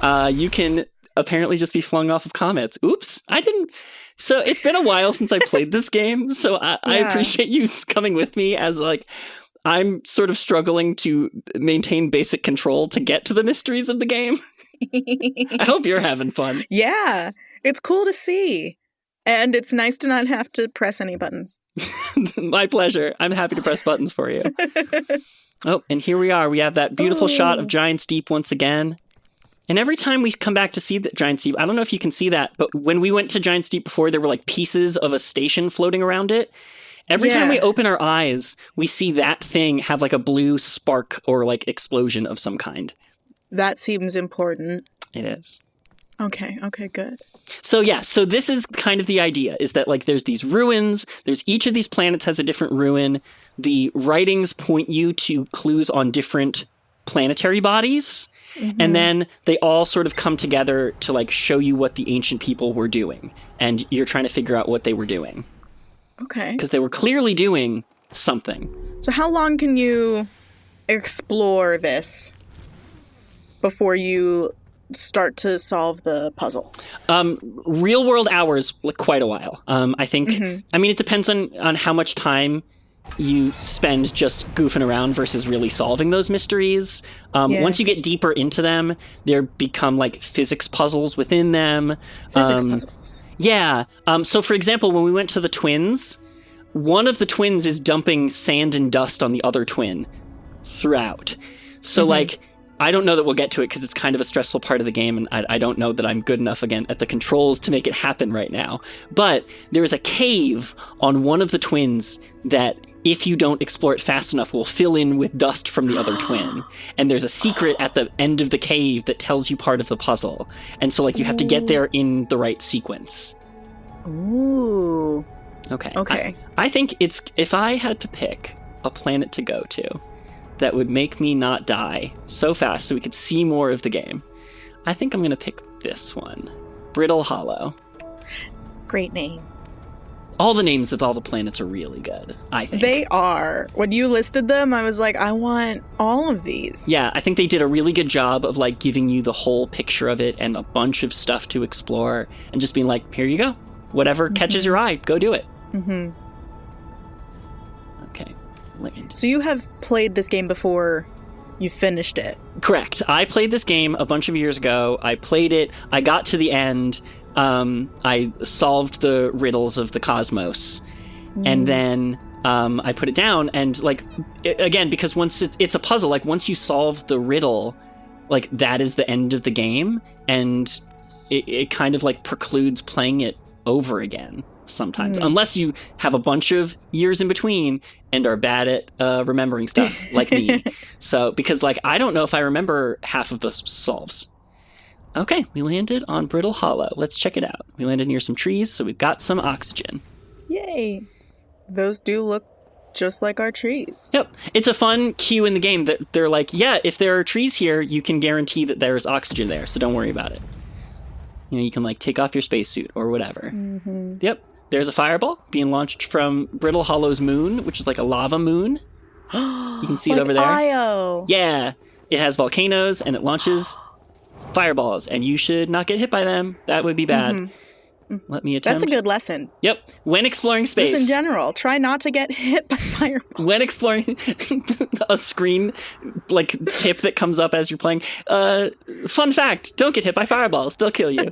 You can apparently just be flung off of comets. Oops, I didn't. So it's been a while since I played this game, so I appreciate you coming with me as like I'm sort of struggling to maintain basic control to get to the mysteries of the game. I hope you're having fun. Yeah, it's cool to see. And it's nice to not have to press any buttons. My pleasure. I'm happy to press buttons for you. Oh, and here we are. We have that beautiful shot of Giant's Deep once again. And every time we come back to see the Giant's Deep, I don't know if you can see that, but when we went to Giant's Deep before, there were like pieces of a station floating around it. Every time we open our eyes, we see that thing have like a blue spark or like explosion of some kind. That seems important. It is. Okay, good. So so this is kind of the idea, is that like there's these ruins, there's each of these planets has a different ruin. The writings point you to clues on different planetary bodies. Mm-hmm. And then they all sort of come together to like show you what the ancient people were doing. And you're trying to figure out what they were doing. Okay. Because they were clearly doing something. So how long can you explore this before you start to solve the puzzle? Real world hours, like quite a while. I think, I mean, it depends on how much time you spend just goofing around versus really solving those mysteries. Once you get deeper into them, there become like physics puzzles within them. Physics puzzles. Yeah. So for example, when we went to the twins, one of the twins is dumping sand and dust on the other twin throughout. So like I don't know that we'll get to it because it's kind of a stressful part of the game, and I don't know that I'm good enough, again, at the controls to make it happen right now. But there is a cave on one of the twins that, if you don't explore it fast enough, will fill in with dust from the other twin. And there's a secret at the end of the cave that tells you part of the puzzle. And so, like, you have to get there in the right sequence. Ooh. Okay. I think if I had to pick a planet to go to that would make me not die so fast so we could see more of the game, I think I'm going to pick this one. Brittle Hollow. Great name. All the names of all the planets are really good, I think. They are. When you listed them, I was like, I want all of these. Yeah, I think they did a really good job of, like, giving you the whole picture of it and a bunch of stuff to explore and just being like, here you go. Whatever catches your eye, go do it. Mm-hmm. Okay. Land. So you have played this game before you finished it? Correct. I played this game a bunch of years ago. I played it. I got to the end. I solved the riddles of the cosmos. And then I put it down. And, like, again, because once it's a puzzle, like, once you solve the riddle, like, that is the end of the game. And it kind of, like, precludes playing it over again sometimes, unless you have a bunch of years in between and are bad at remembering stuff like me. So, because, like, I don't know if I remember half of the solves. Okay, we landed on Brittle Hollow. Let's check it out. We landed near some trees, so we've got some oxygen. Yay. Those do look just like our trees. Yep. It's a fun cue in the game that they're like, yeah, if there are trees here, you can guarantee that there's oxygen there, so don't worry about it. You know, you can, like, take off your spacesuit or whatever. Mm-hmm. Yep. There's a fireball being launched from Brittle Hollow's moon, which is like a lava moon. You can see it over there. Io. Yeah. It has volcanoes, and it launches fireballs, and you should not get hit by them. That would be bad. Mm-hmm. Let me attempt. That's a good lesson. Yep. When exploring space. Just in general, try not to get hit by fireballs. When exploring a screen, like, tip that comes up as you're playing. Fun fact, don't get hit by fireballs. They'll kill you.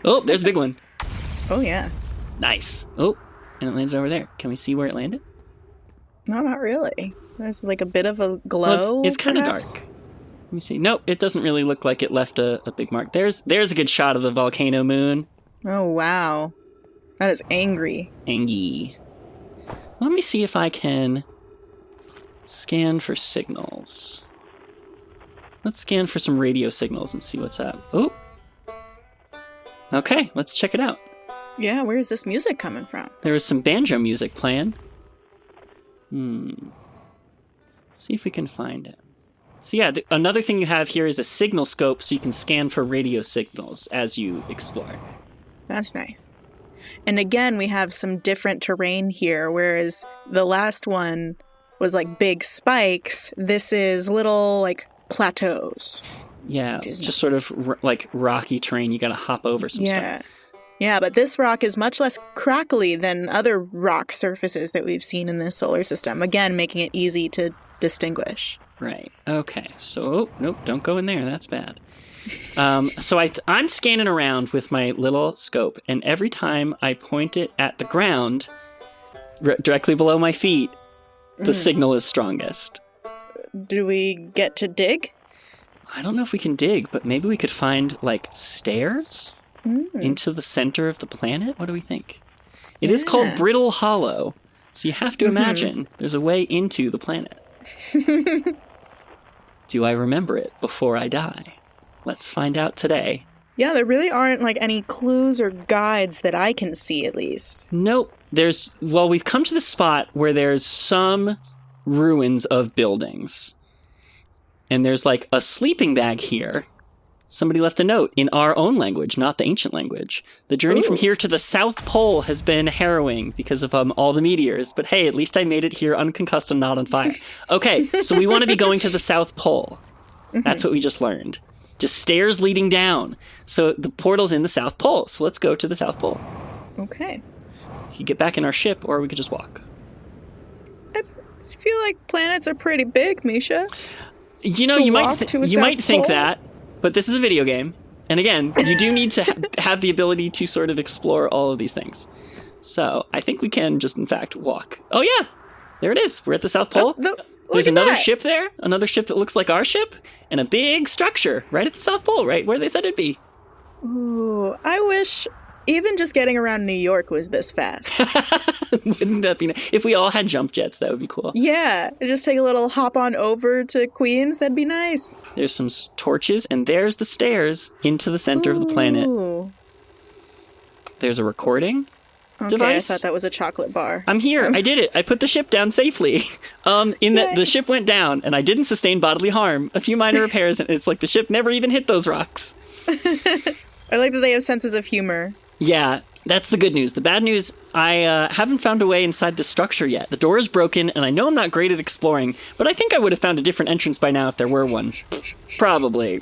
Oh, there's a big one. Oh, yeah. Nice. Oh, and it landed over there. Can we see where it landed? No, not really. There's, like, a bit of a glow. Well, it's kind of dark. Let me see. Nope, it doesn't really look like it left a big mark. There's a good shot of the volcano moon. Oh, wow. That is angry. Angy. Let me see if I can scan for signals. Let's scan for some radio signals and see what's up. Oh. Okay, let's check it out. Yeah, where is this music coming from? There was some banjo music playing. Let's see if we can find it. So yeah, another thing you have here is a signal scope, so you can scan for radio signals as you explore. That's nice. And again, we have some different terrain here, whereas the last one was like big spikes. This is little, like, plateaus. Yeah, it's just sort of like rocky terrain. You gotta hop over some stuff. Yeah, but this rock is much less crackly than other rock surfaces that we've seen in this solar system. Again, making it easy to distinguish. Right. Okay. So, nope, don't go in there. That's bad. So I'm scanning around with my little scope, and every time I point it at the ground, directly below my feet, the signal is strongest. Do we get to dig? I don't know if we can dig, but maybe we could find, like, stairs into the center of the planet? What do we think? It is called Brittle Hollow, so you have to imagine there's a way into the planet. Do I remember it before I die? Let's find out today. Yeah, there really aren't, like, any clues or guides that I can see, at least. Nope. We've come to the spot where there's some ruins of buildings. And there's, like, a sleeping bag here. Somebody left a note in our own language, not the ancient language. The journey from here to the South Pole has been harrowing because of all the meteors. But hey, at least I made it here unconcussed and not on fire. Okay, so we want to be going to the South Pole. That's what we just learned. Just stairs leading down. So the portal's in the South Pole. So let's go to the South Pole. Okay. We could get back in our ship, or we could just walk. I feel like planets are pretty big, Mischa. You know, you might think that, but this is a video game. And again, you do need to have the ability to sort of explore all of these things. So I think we can just, in fact, walk. Oh, yeah. There it is. We're at the South Pole. There's another ship there, another ship that looks like our ship, and a big structure right at the South Pole, right where they said it'd be. Ooh, I wish even just getting around New York was this fast. Wouldn't that be nice? If we all had jump jets, that would be cool. Yeah, just take a little hop on over to Queens. That'd be nice. There's some torches, and there's the stairs into the center of the planet. There's a recording device. I thought that was a chocolate bar. I'm here. I did it. I put the ship down safely. The ship went down, and I didn't sustain bodily harm. A few minor repairs, and it's like the ship never even hit those rocks. I like that they have senses of humor. Yeah, that's the good news. The bad news, I haven't found a way inside the structure yet. The door is broken, and I know I'm not great at exploring, but I think I would have found a different entrance by now if there were one. Probably.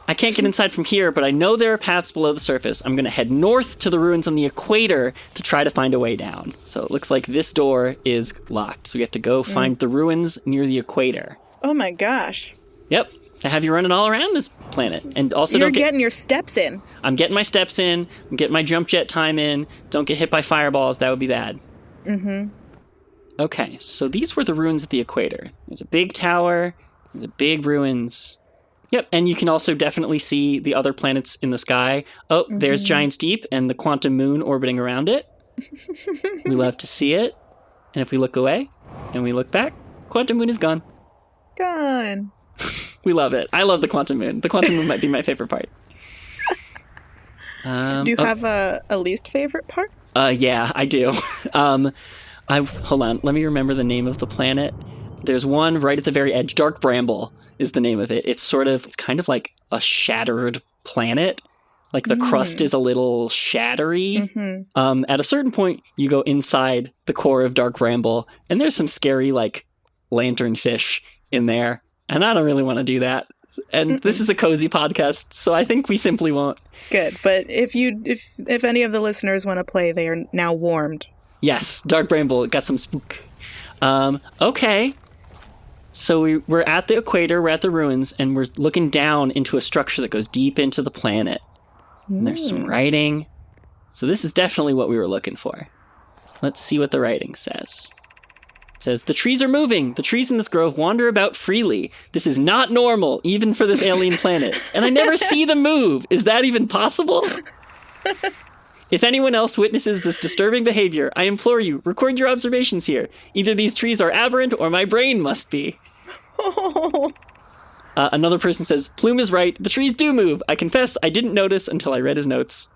I can't get inside from here, but I know there are paths below the surface. I'm going to head north to the ruins on the equator to try to find a way down. So it looks like this door is locked, so we have to go find the ruins near the equator. Oh my gosh. Yep. I have you running all around this planet. And also You're getting your steps in. I'm getting my steps in. I'm getting my jump jet time in. Don't get hit by fireballs. That would be bad. Mm-hmm. Okay, so these were the ruins at the equator. There's a big tower. There's a big ruins. Yep, and you can also definitely see the other planets in the sky. Oh, there's Giant's Deep and the quantum moon orbiting around it. We love to see it. And if we look away and we look back, quantum moon is gone. Gone. We love it. I love the quantum moon. The quantum moon might be my favorite part. Do you have a least favorite part? Yeah, I do. Hold on. Let me remember the name of the planet. There's one right at the very edge. Dark Bramble is the name of it. It's kind of like a shattered planet. Like the crust is a little shattery. Mm-hmm. At a certain point, you go inside the core of Dark Bramble, and there's some scary, like, lanternfish in there. And I don't really want to do that. And this is a cozy podcast, so I think we simply won't. Good. But if any of the listeners want to play, they are now warmed. Yes, Dark Bramble got some spook. Okay. So we're at the equator, we're at the ruins, and we're looking down into a structure that goes deep into the planet. And there's some writing. So this is definitely what we were looking for. Let's see what the writing says. It says, "The trees are moving. The trees in this grove wander about freely. This is not normal, even for this alien planet. And I never see them move. Is that even possible? If anyone else witnesses this disturbing behavior, I implore you, record your observations here. Either these trees are aberrant or my brain must be." Another person says, "Plume is right. The trees do move. I confess I didn't notice until I read his notes.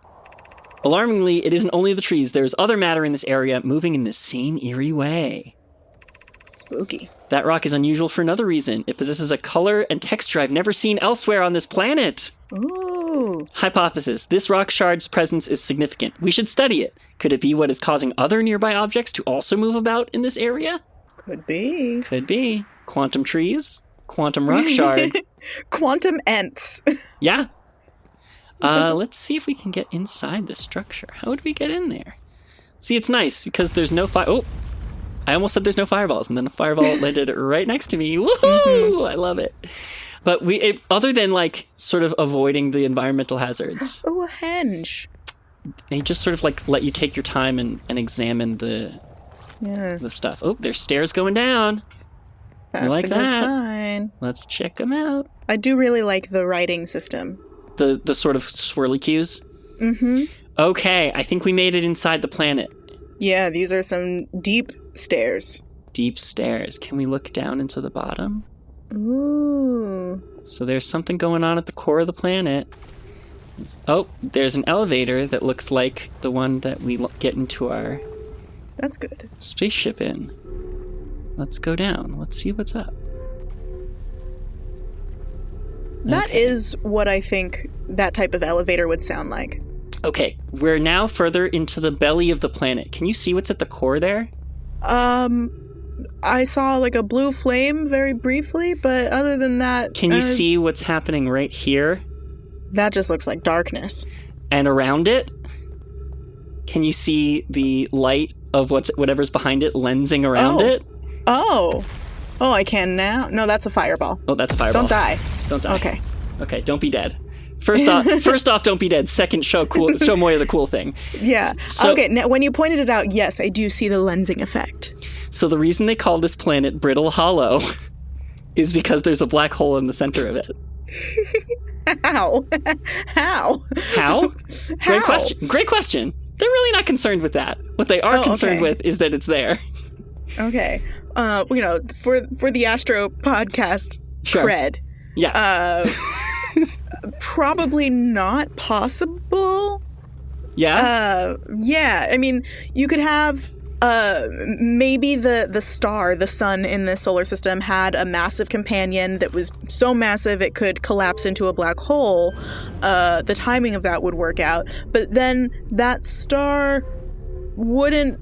Alarmingly, it isn't only the trees. There's other matter in this area moving in the same eerie way. Spooky. That rock is unusual for another reason. It possesses a color and texture I've never seen elsewhere on this planet. Ooh. Hypothesis. This rock shard's presence is significant. We should study it. Could it be what is causing other nearby objects to also move about in this area? Could be. Could be. Quantum trees. Quantum rock shard. Quantum ents. Yeah. Let's see if we can get inside this structure. How would we get in there? See, it's nice because there's no fire. Oh, I almost said there's no fireballs, and then a fireball landed right next to me. Woohoo! I love it. But other than like sort of avoiding the environmental hazards. Oh, a henge. They just sort of like let you take your time and examine the stuff. Oh, there's stairs going down. That's like a good that. sign. Let's check them out. I do really like the writing system. The sort of swirly cues. Mm-hmm. Okay, I think we made it inside the planet. Yeah, these are some deep stairs. Deep stairs. Can we look down into the bottom? Ooh. So there's something going on at the core of the planet. Oh, there's an elevator that looks like the one that we get into our That's good. spaceship in. Let's go down. Let's see what's up. That is what I think that type of elevator would sound like. Okay, we're now further into the belly of the planet. Can you see what's at the core there? I saw like a blue flame very briefly, but other than that... Can you see what's happening right here? That just looks like darkness. And around it? Can you see the light of whatever's behind it lensing around it? Oh, I can now. No, that's a fireball. Oh, that's a fireball. Don't die. Don't die. Okay, don't be dead. First off, don't be dead. Second, show Moiya the cool thing. Yeah. Okay, now when you pointed it out, yes, I do see the lensing effect. So the reason they call this planet Brittle Hollow is because there's a black hole in the center of it. How? How? How? Great question. Great question. They're really not concerned with that. What they are concerned with is that it's there. Okay. For the Astro podcast cred. Yeah. Probably not possible. Yeah? Yeah. I mean, you could have maybe the star, the sun in the solar system, had a massive companion that was so massive it could collapse into a black hole. The timing of that would work out. But then that star wouldn't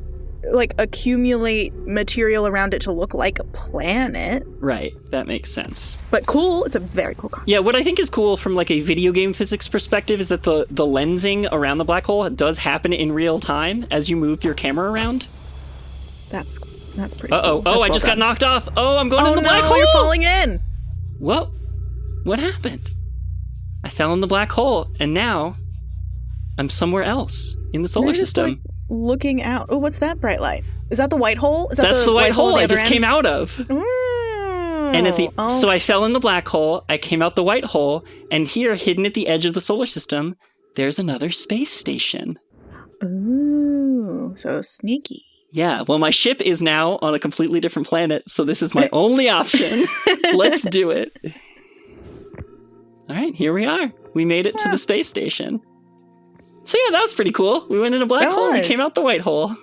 accumulate material around it to look like a planet. Right. That makes sense. But cool. It's a very cool concept. Yeah, what I think is cool from a video game physics perspective is that the lensing around the black hole does happen in real time as you move your camera around. That's pretty Uh-oh. cool. Oh, I just got knocked off. Oh, I'm going in the black hole. You're falling in. Whoa. What happened? I fell in the black hole, and now I'm somewhere else in the solar system. Looking out. Oh, what's that bright light? Is that the white hole? That's the white hole I just came out of. And so I fell in the black hole, I came out the white hole, and here, hidden at the edge of the solar system, there's another space station. Ooh, so sneaky. Yeah, well, my ship is now on a completely different planet, so this is my only option. Let's do it. All right, here we are. We made it to the space station. So yeah, that was pretty cool. We went in a black hole and we came out the white hole.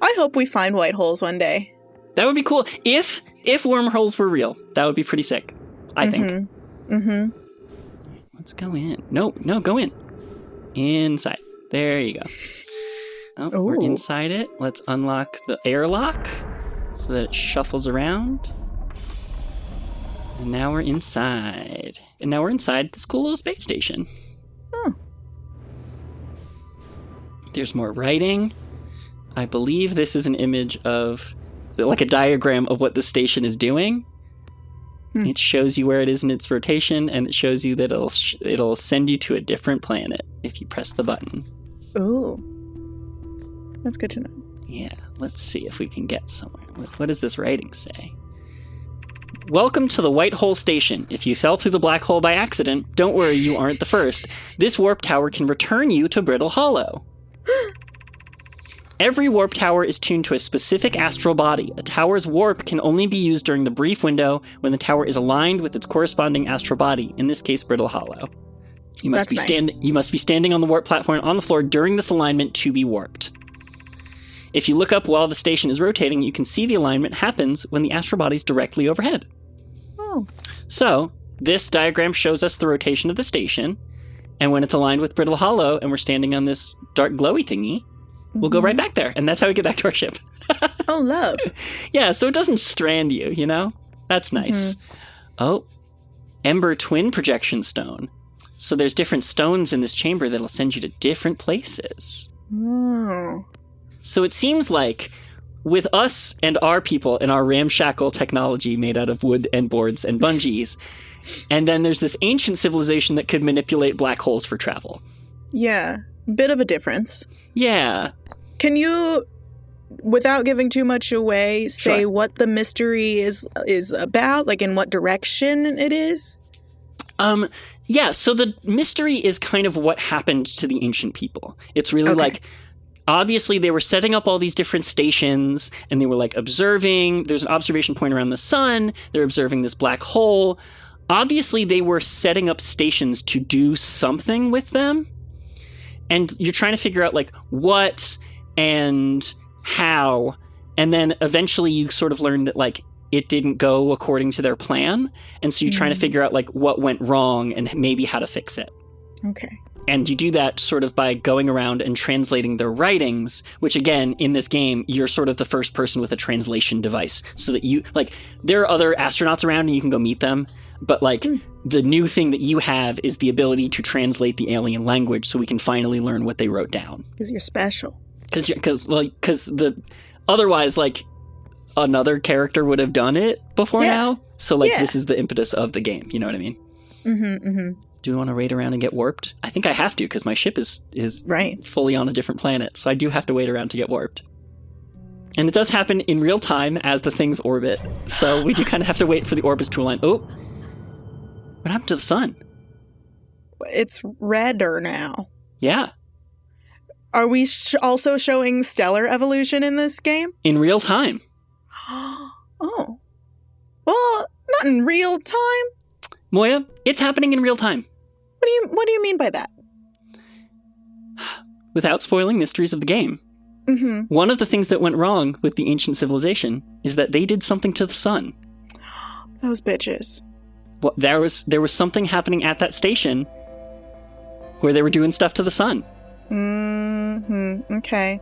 I hope we find white holes one day. That would be cool. If wormholes were real, that would be pretty sick, I think. Mm-hmm. Let's go in. No, go in. Inside. There you go. Oh, we're inside it. Let's unlock the airlock so that it shuffles around. And now we're inside. And now we're inside this cool little space station. Oh. There's more writing. I believe this is an image of, a diagram of what the station is doing. It shows you where it is in its rotation, and it shows you that it'll send you to a different planet if you press the button. Oh. That's good to know. Yeah, let's see if we can get somewhere. What does this writing say? Welcome to the White Hole Station. If you fell through the black hole by accident, don't worry, you aren't the first. This warp tower can return you to Brittle Hollow. Every warp tower is tuned to a specific astral body. A tower's warp can only be used during the brief window when the tower is aligned with its corresponding astral body, in this case, Brittle Hollow. You must be standing on the warp platform on the floor during this alignment to be warped. If you look up while the station is rotating, you can see the alignment happens when the astral body is directly overhead. Oh. So, this diagram shows us the rotation of the station, and when it's aligned with Brittle Hollow and we're standing on this dark glowy thingy, we'll go right back there, and that's how we get back to our ship. Oh, love. Yeah, so it doesn't strand you, you know? That's nice. Oh, Ember Twin Projection Stone. So there's different stones in this chamber that'll send you to different places. Oh. So it seems like with us and our people and our ramshackle technology made out of wood and boards and bungees, and then there's this ancient civilization that could manipulate black holes for travel. Yeah, bit of a difference. Yeah. Can you, without giving too much away, say what the mystery is about, in what direction it is? Yeah, so the mystery is kind of what happened to the ancient people. It's really obviously they were setting up all these different stations and they were observing. There's an observation point around the sun. They're observing this black hole. Obviously they were setting up stations to do something with them. And you're trying to figure out what and how. And then eventually you sort of learn that it didn't go according to their plan. And so you're trying to figure out what went wrong and maybe how to fix it. Okay. And you do that sort of by going around and translating their writings, which again, in this game, you're sort of the first person with a translation device. So that you, there are other astronauts around and you can go meet them. But the new thing that you have is the ability to translate the alien language so we can finally learn what they wrote down. Because you're special. Because otherwise, another character would have done it before now. So this is the impetus of the game. You know what I mean? Mm-hmm, mm-hmm. Do we want to raid around and get warped? I think I have to because my ship is right. fully on a different planet. So I do have to wait around to get warped. And it does happen in real time as the things orbit. So we do kind of have to wait for the orbits to align. Oh, what happened to the sun? It's redder now. Yeah. Are we also showing stellar evolution in this game? In real time. Oh. Well, not in real time. Moiya, it's happening in real time. What do you mean by that? Without spoiling mysteries of the game. Mm-hmm. One of the things that went wrong with the ancient civilization is that they did something to the sun. Those bitches. Well, there was something happening at that station where they were doing stuff to the sun. Mm-hmm. Okay.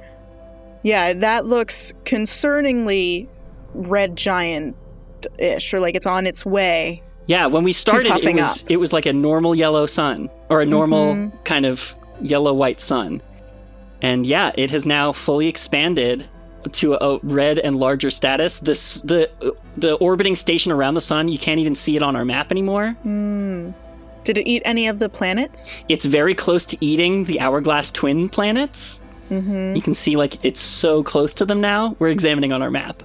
Yeah, that looks concerningly red giant-ish, or like it's on its way. Yeah, when we started, it was like a normal yellow sun, or a normal kind of yellow-white sun. And yeah, it has now fully expanded to a red and larger status. The orbiting station around the sun, you can't even see it on our map anymore. Did it eat any of the planets? It's very close to eating the hourglass twin planets. Mm-hmm. You can see like it's so close to them now. We're examining on our map.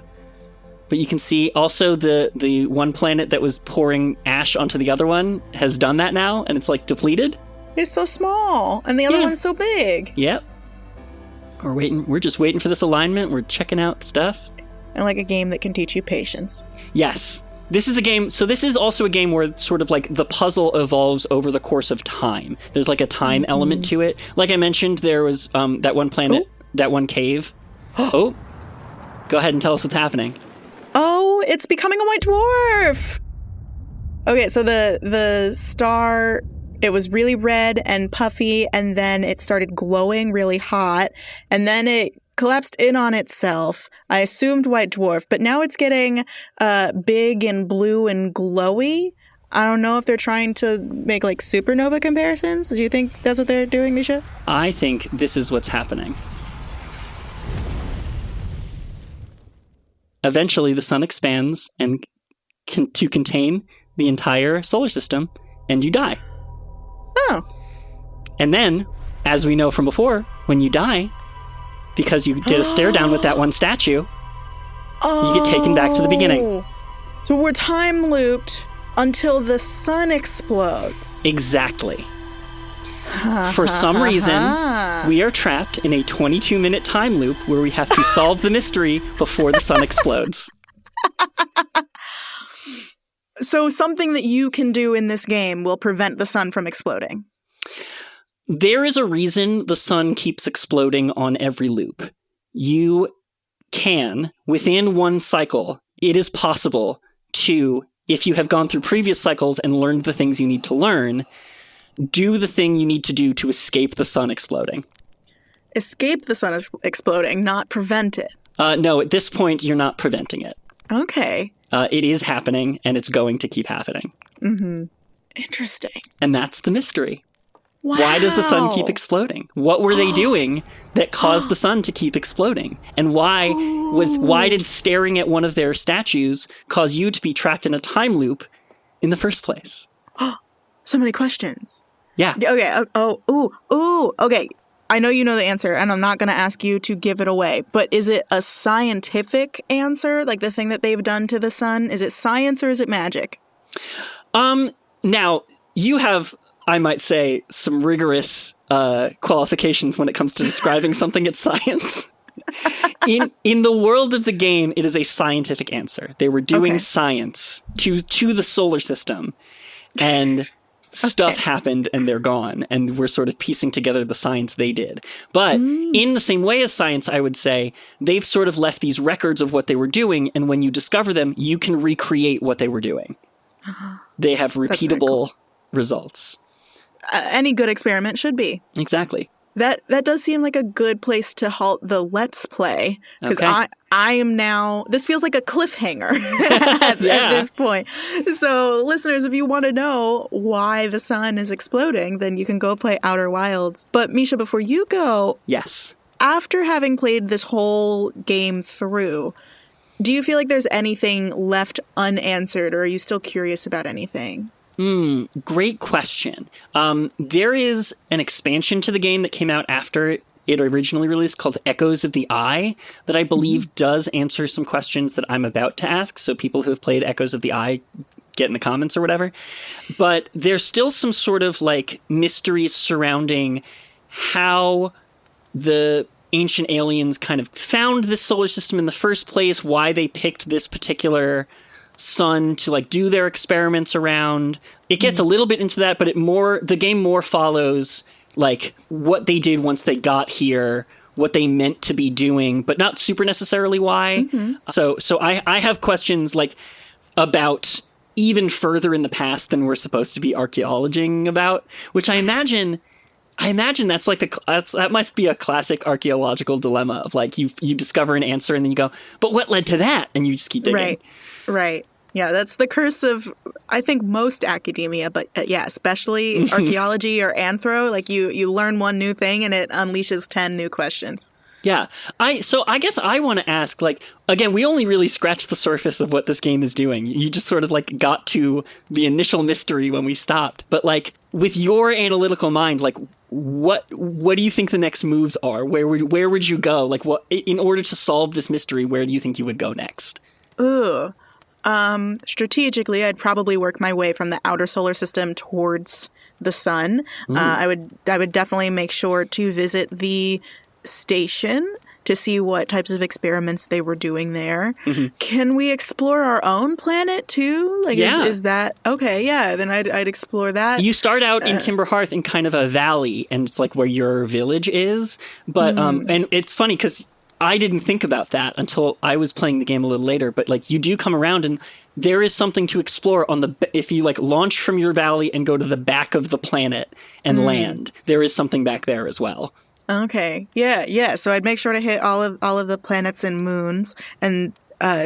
But you can see also the one planet that was pouring ash onto the other one has done that now, and it's like depleted. It's so small, and the other one's so big. Yep. We're just waiting for this alignment. We're checking out stuff. And like a game that can teach you patience. Yes. This is a game, so this is also a game where it's sort of like the puzzle evolves over the course of time. There's like a time element to it. Like I mentioned, there was that one planet, that one cave. Oh, go ahead and tell us what's happening. Oh, it's becoming a white dwarf. Okay, so the star, it was really red and puffy, and then it started glowing really hot, and then it collapsed in on itself. I assumed white dwarf, but now it's getting big and blue and glowy. I don't know if they're trying to make like supernova comparisons. Do you think that's what they're doing, Mischa? I think this is what's happening. Eventually, the sun expands and to contain the entire solar system, and you die. Oh. And then, as we know from before, when you die, because you did a stare down with that one statue, you get taken back to the beginning. So we're time looped until the sun explodes. Exactly. For some reason, we are trapped in a 22-minute time loop where we have to solve the mystery before the sun explodes. So something that you can do in this game will prevent the sun from exploding. There is a reason the sun keeps exploding on every loop. You can, within one cycle, it is possible to, if you have gone through previous cycles and learned the things you need to learn, do the thing you need to do to escape the sun exploding. Escape the sun exploding, not prevent it. No, at this point, you're not preventing it. Okay. It is happening, and it's going to keep happening. Mm-hmm. Interesting. And that's the mystery. Wow. Why does the sun keep exploding? What were they doing that caused the sun to keep exploding? And why did staring at one of their statues cause you to be trapped in a time loop in the first place? So many questions. Yeah. Okay. Okay. I know you know the answer, and I'm not going to ask you to give it away, but is it a scientific answer, like the thing that they've done to the sun? Is it science or is it magic? Now, you have, I might say, some rigorous qualifications when it comes to describing something as science. In the world of the game, it is a scientific answer. They were doing science to the solar system, and stuff happened and they're gone, and we're sort of piecing together the science they did. But in the same way as science, I would say, they've sort of left these records of what they were doing, and when you discover them, you can recreate what they were doing. They have repeatable results. Any good experiment should be. Exactly. That does seem like a good place to halt the Let's Play, because I am now, this feels like a cliffhanger at this point. So listeners, if you want to know why the sun is exploding, then you can go play Outer Wilds. But Mischa, before you go, yes, after having played this whole game through, do you feel like there's anything left unanswered, or are you still curious about anything? Great question. There is an expansion to the game that came out after it originally released called Echoes of the Eye that I believe does answer some questions that I'm about to ask. So people who have played Echoes of the Eye, get in the comments or whatever. But there's still some sort of like mysteries surrounding how the ancient aliens kind of found this solar system in the first place, why they picked this particular sun to like do their experiments around. It gets a little bit into that, but the game more follows like what they did once they got here, what they meant to be doing, but not super necessarily why. So I have questions like about even further in the past than we're supposed to be archaeologing about, which I imagine that's like that must be a classic archaeological dilemma of like you discover an answer and then you go, but what led to that? And you just keep digging. Right. Yeah, that's the curse of, I think, most academia, but yeah, especially archaeology or anthro. Like you learn one new thing and it unleashes 10 new questions. Yeah. So I guess I want to ask, like, again, we only really scratched the surface of what this game is doing. You just sort of like got to the initial mystery when we stopped. But like with your analytical mind, like what do you think the next moves are? Where would you go? Like what in order to solve this mystery, where do you think you would go next? Strategically, I'd probably work my way from the outer solar system towards the sun. I would definitely make sure to visit the station to see what types of experiments they were doing there. Can we explore our own planet too? Like, is that okay? Yeah, then I'd explore that. You start out in Timberhearth in kind of a valley, and it's like where your village is. But and it's funny because I didn't think about that until I was playing the game a little later. But like, you do come around, and there is something to explore if you like launch from your valley and go to the back of the planet and land. There is something back there as well. Okay. Yeah. So I'd make sure to hit all of the planets and moons and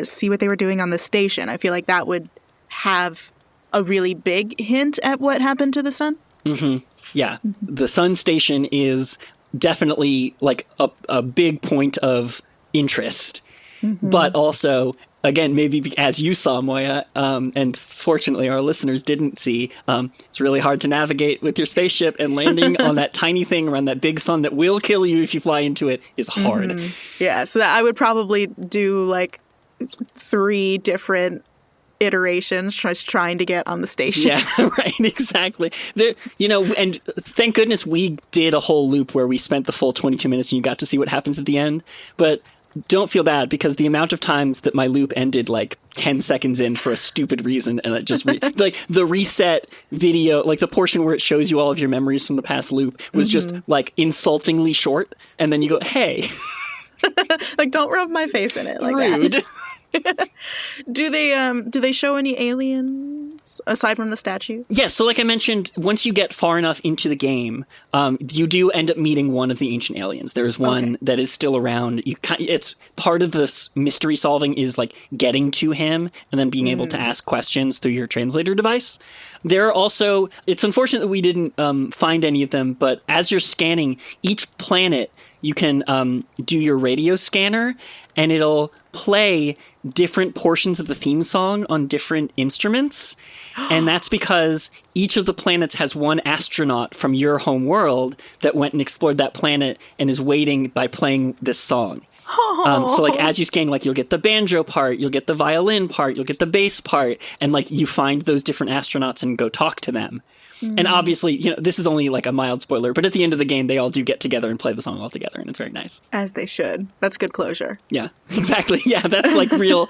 see what they were doing on the station. I feel like that would have a really big hint at what happened to the sun. Yeah. The sun station is definitely like a big point of interest, but also, again, maybe as you saw, Moiya, and fortunately our listeners didn't see, it's really hard to navigate with your spaceship, and landing on that tiny thing around that big sun that will kill you if you fly into it is hard. Yeah, so that I would probably do like 3 different iterations just trying to get on the station. Yeah, right, exactly. And thank goodness we did a whole loop where we spent the full 22 minutes and you got to see what happens at the end. But don't feel bad, because the amount of times that my loop ended like 10 seconds in for a stupid reason, and it just like the reset video, like the portion where it shows you all of your memories from the past loop was just like insultingly short, and then you go, hey. Like, don't rub my face in it like rude. That. Do they show any aliens aside from the statue? Yeah, so like I mentioned, once you get far enough into the game, you do end up meeting one of the ancient aliens. There's one that is still around. It's part of this mystery solving is like getting to him and then being able to ask questions through your translator device. There are also, it's unfortunate that we didn't find any of them, but as you're scanning each planet, you can do your radio scanner, and it'll play different portions of the theme song on different instruments. And that's because each of the planets has one astronaut from your home world that went and explored that planet and is waiting by playing this song. So like as you scan, like you'll get the banjo part, you'll get the violin part, you'll get the bass part, and like you find those different astronauts and go talk to them. And obviously, this is only like a mild spoiler, but at the end of the game, they all do get together and play the song all together, and it's very nice. As they should. That's good closure. Yeah, exactly. Yeah, that's like real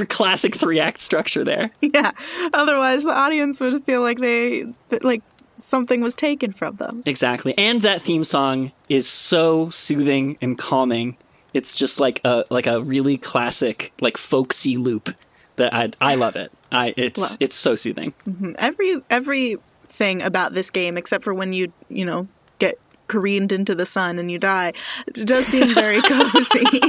classic 3-act structure there. Yeah. Otherwise, the audience would feel like something was taken from them. Exactly. And that theme song is so soothing and calming. It's just like a really classic, like folksy loop that I love it. It's so soothing. Every thing about this game, except for when you get careened into the sun and you die, it does seem very cozy.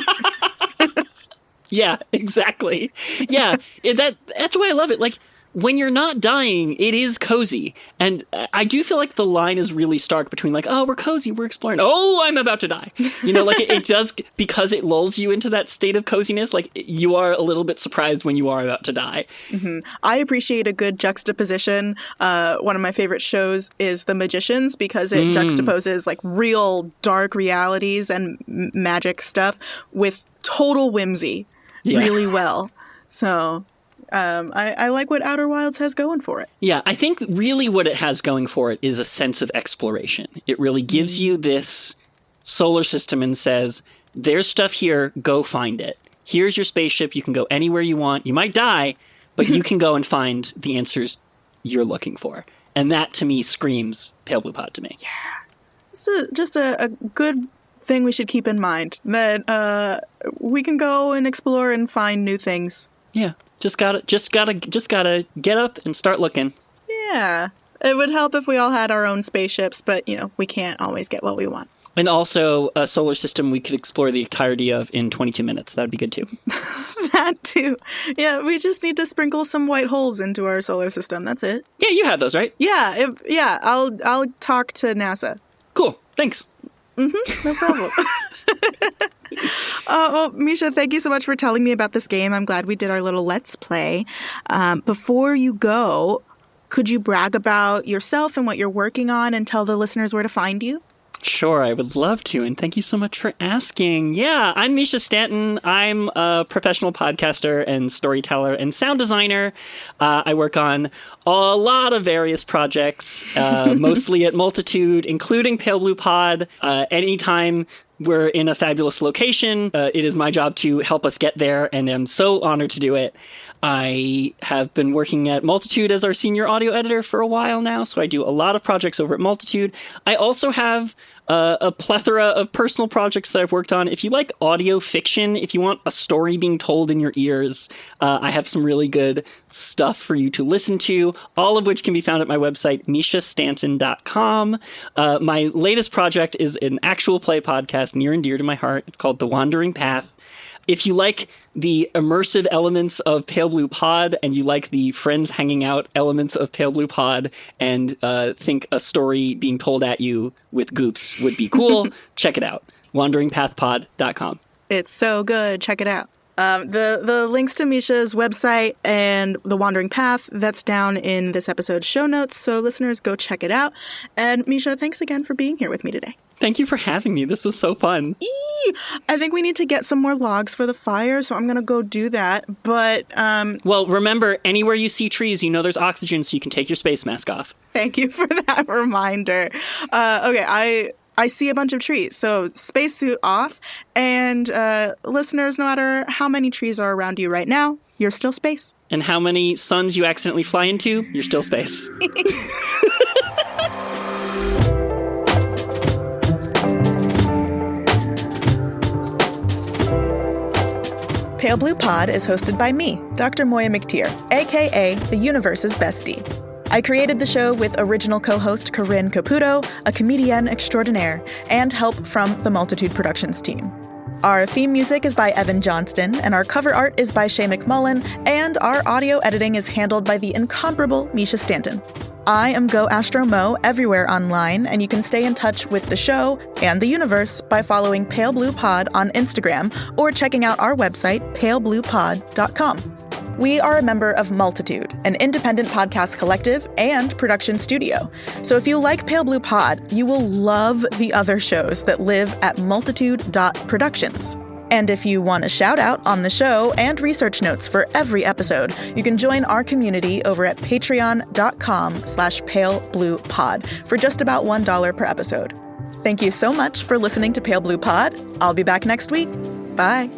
Yeah, exactly. Yeah, that's why I love it. Like, when you're not dying, it is cozy. And I do feel like the line is really stark between like, oh, we're cozy, we're exploring. Oh, I'm about to die. You know, like it does, because it lulls you into that state of coziness, like you are a little bit surprised when you are about to die. Mm-hmm. I appreciate a good juxtaposition. One of my favorite shows is The Magicians because it juxtaposes like real dark realities and magic stuff with total whimsy really well. So I like what Outer Wilds has going for it. Yeah, I think really what it has going for it is a sense of exploration. It really gives you this solar system and says, there's stuff here, go find it. Here's your spaceship, you can go anywhere you want. You might die, but you can go and find the answers you're looking for. And that, to me, screams Pale Blue Pod to me. Yeah. It's just a good thing we should keep in mind, that we can go and explore and find new things. Yeah. Just gotta get up and start looking. Yeah. It would help if we all had our own spaceships, but, you know, we can't always get what we want. And also a solar system we could explore the entirety of in 22 minutes. That would be good, too. That, too. Yeah, we just need to sprinkle some white holes into our solar system. That's it. Yeah, you have those, right? Yeah, I'll talk to NASA. Cool. Thanks. No problem. Well, Mischa, thank you so much for telling me about this game. I'm glad we did our little Let's Play. Before you go, could you brag about yourself and what you're working on and tell the listeners where to find you? Sure, I would love to, and thank you so much for asking. Yeah, I'm Mischa Stanton. I'm a professional podcaster and storyteller and sound designer. I work on a lot of various projects, mostly at Multitude, including Pale Blue Pod. Anytime we're in a fabulous location, it is my job to help us get there, and I'm so honored to do it. I have been working at Multitude as our senior audio editor for a while now, so I do a lot of projects over at Multitude. I also have a plethora of personal projects that I've worked on. If you like audio fiction, if you want a story being told in your ears, I have some really good stuff for you to listen to, all of which can be found at my website, MischaStanton.com. My latest project is an actual play podcast near and dear to my heart. It's called The Wandering Path. If you like the immersive elements of Pale Blue Pod and you like the friends hanging out elements of Pale Blue Pod and think a story being told at you with goofs would be cool, check it out. WanderingPathPod.com. It's so good. Check it out. The links to Mischa's website and The Wandering Path, that's down in this episode's show notes, so listeners, go check it out. And Mischa, thanks again for being here with me today. Thank you for having me. This was so fun. I think we need to get some more logs for the fire, so I'm going to go do that. But, well, remember, anywhere you see trees, you know there's oxygen, so you can take your space mask off. Thank you for that reminder. Okay, I see a bunch of trees, so spacesuit off. And listeners, no matter how many trees are around you right now, you're still space. And how many suns you accidentally fly into, you're still space. Pale Blue Pod is hosted by me, Dr. Moiya McTier, a.k.a. the universe's bestie. I created the show with original co-host Corinne Caputo, a comedienne extraordinaire, and help from the Multitude Productions team. Our theme music is by Evan Johnston, and our cover art is by Shay McMullen, and our audio editing is handled by the incomparable Mischa Stanton. I am Go Astro Mo everywhere online, and you can stay in touch with the show and the universe by following Pale Blue Pod on Instagram or checking out our website, palebluepod.com. We are a member of Multitude, an independent podcast collective and production studio. So if you like Pale Blue Pod, you will love the other shows that live at multitude.productions. And if you want a shout out on the show and research notes for every episode, you can join our community over at patreon.com/palebluepod for just about $1 per episode. Thank you so much for listening to Pale Blue Pod. I'll be back next week. Bye.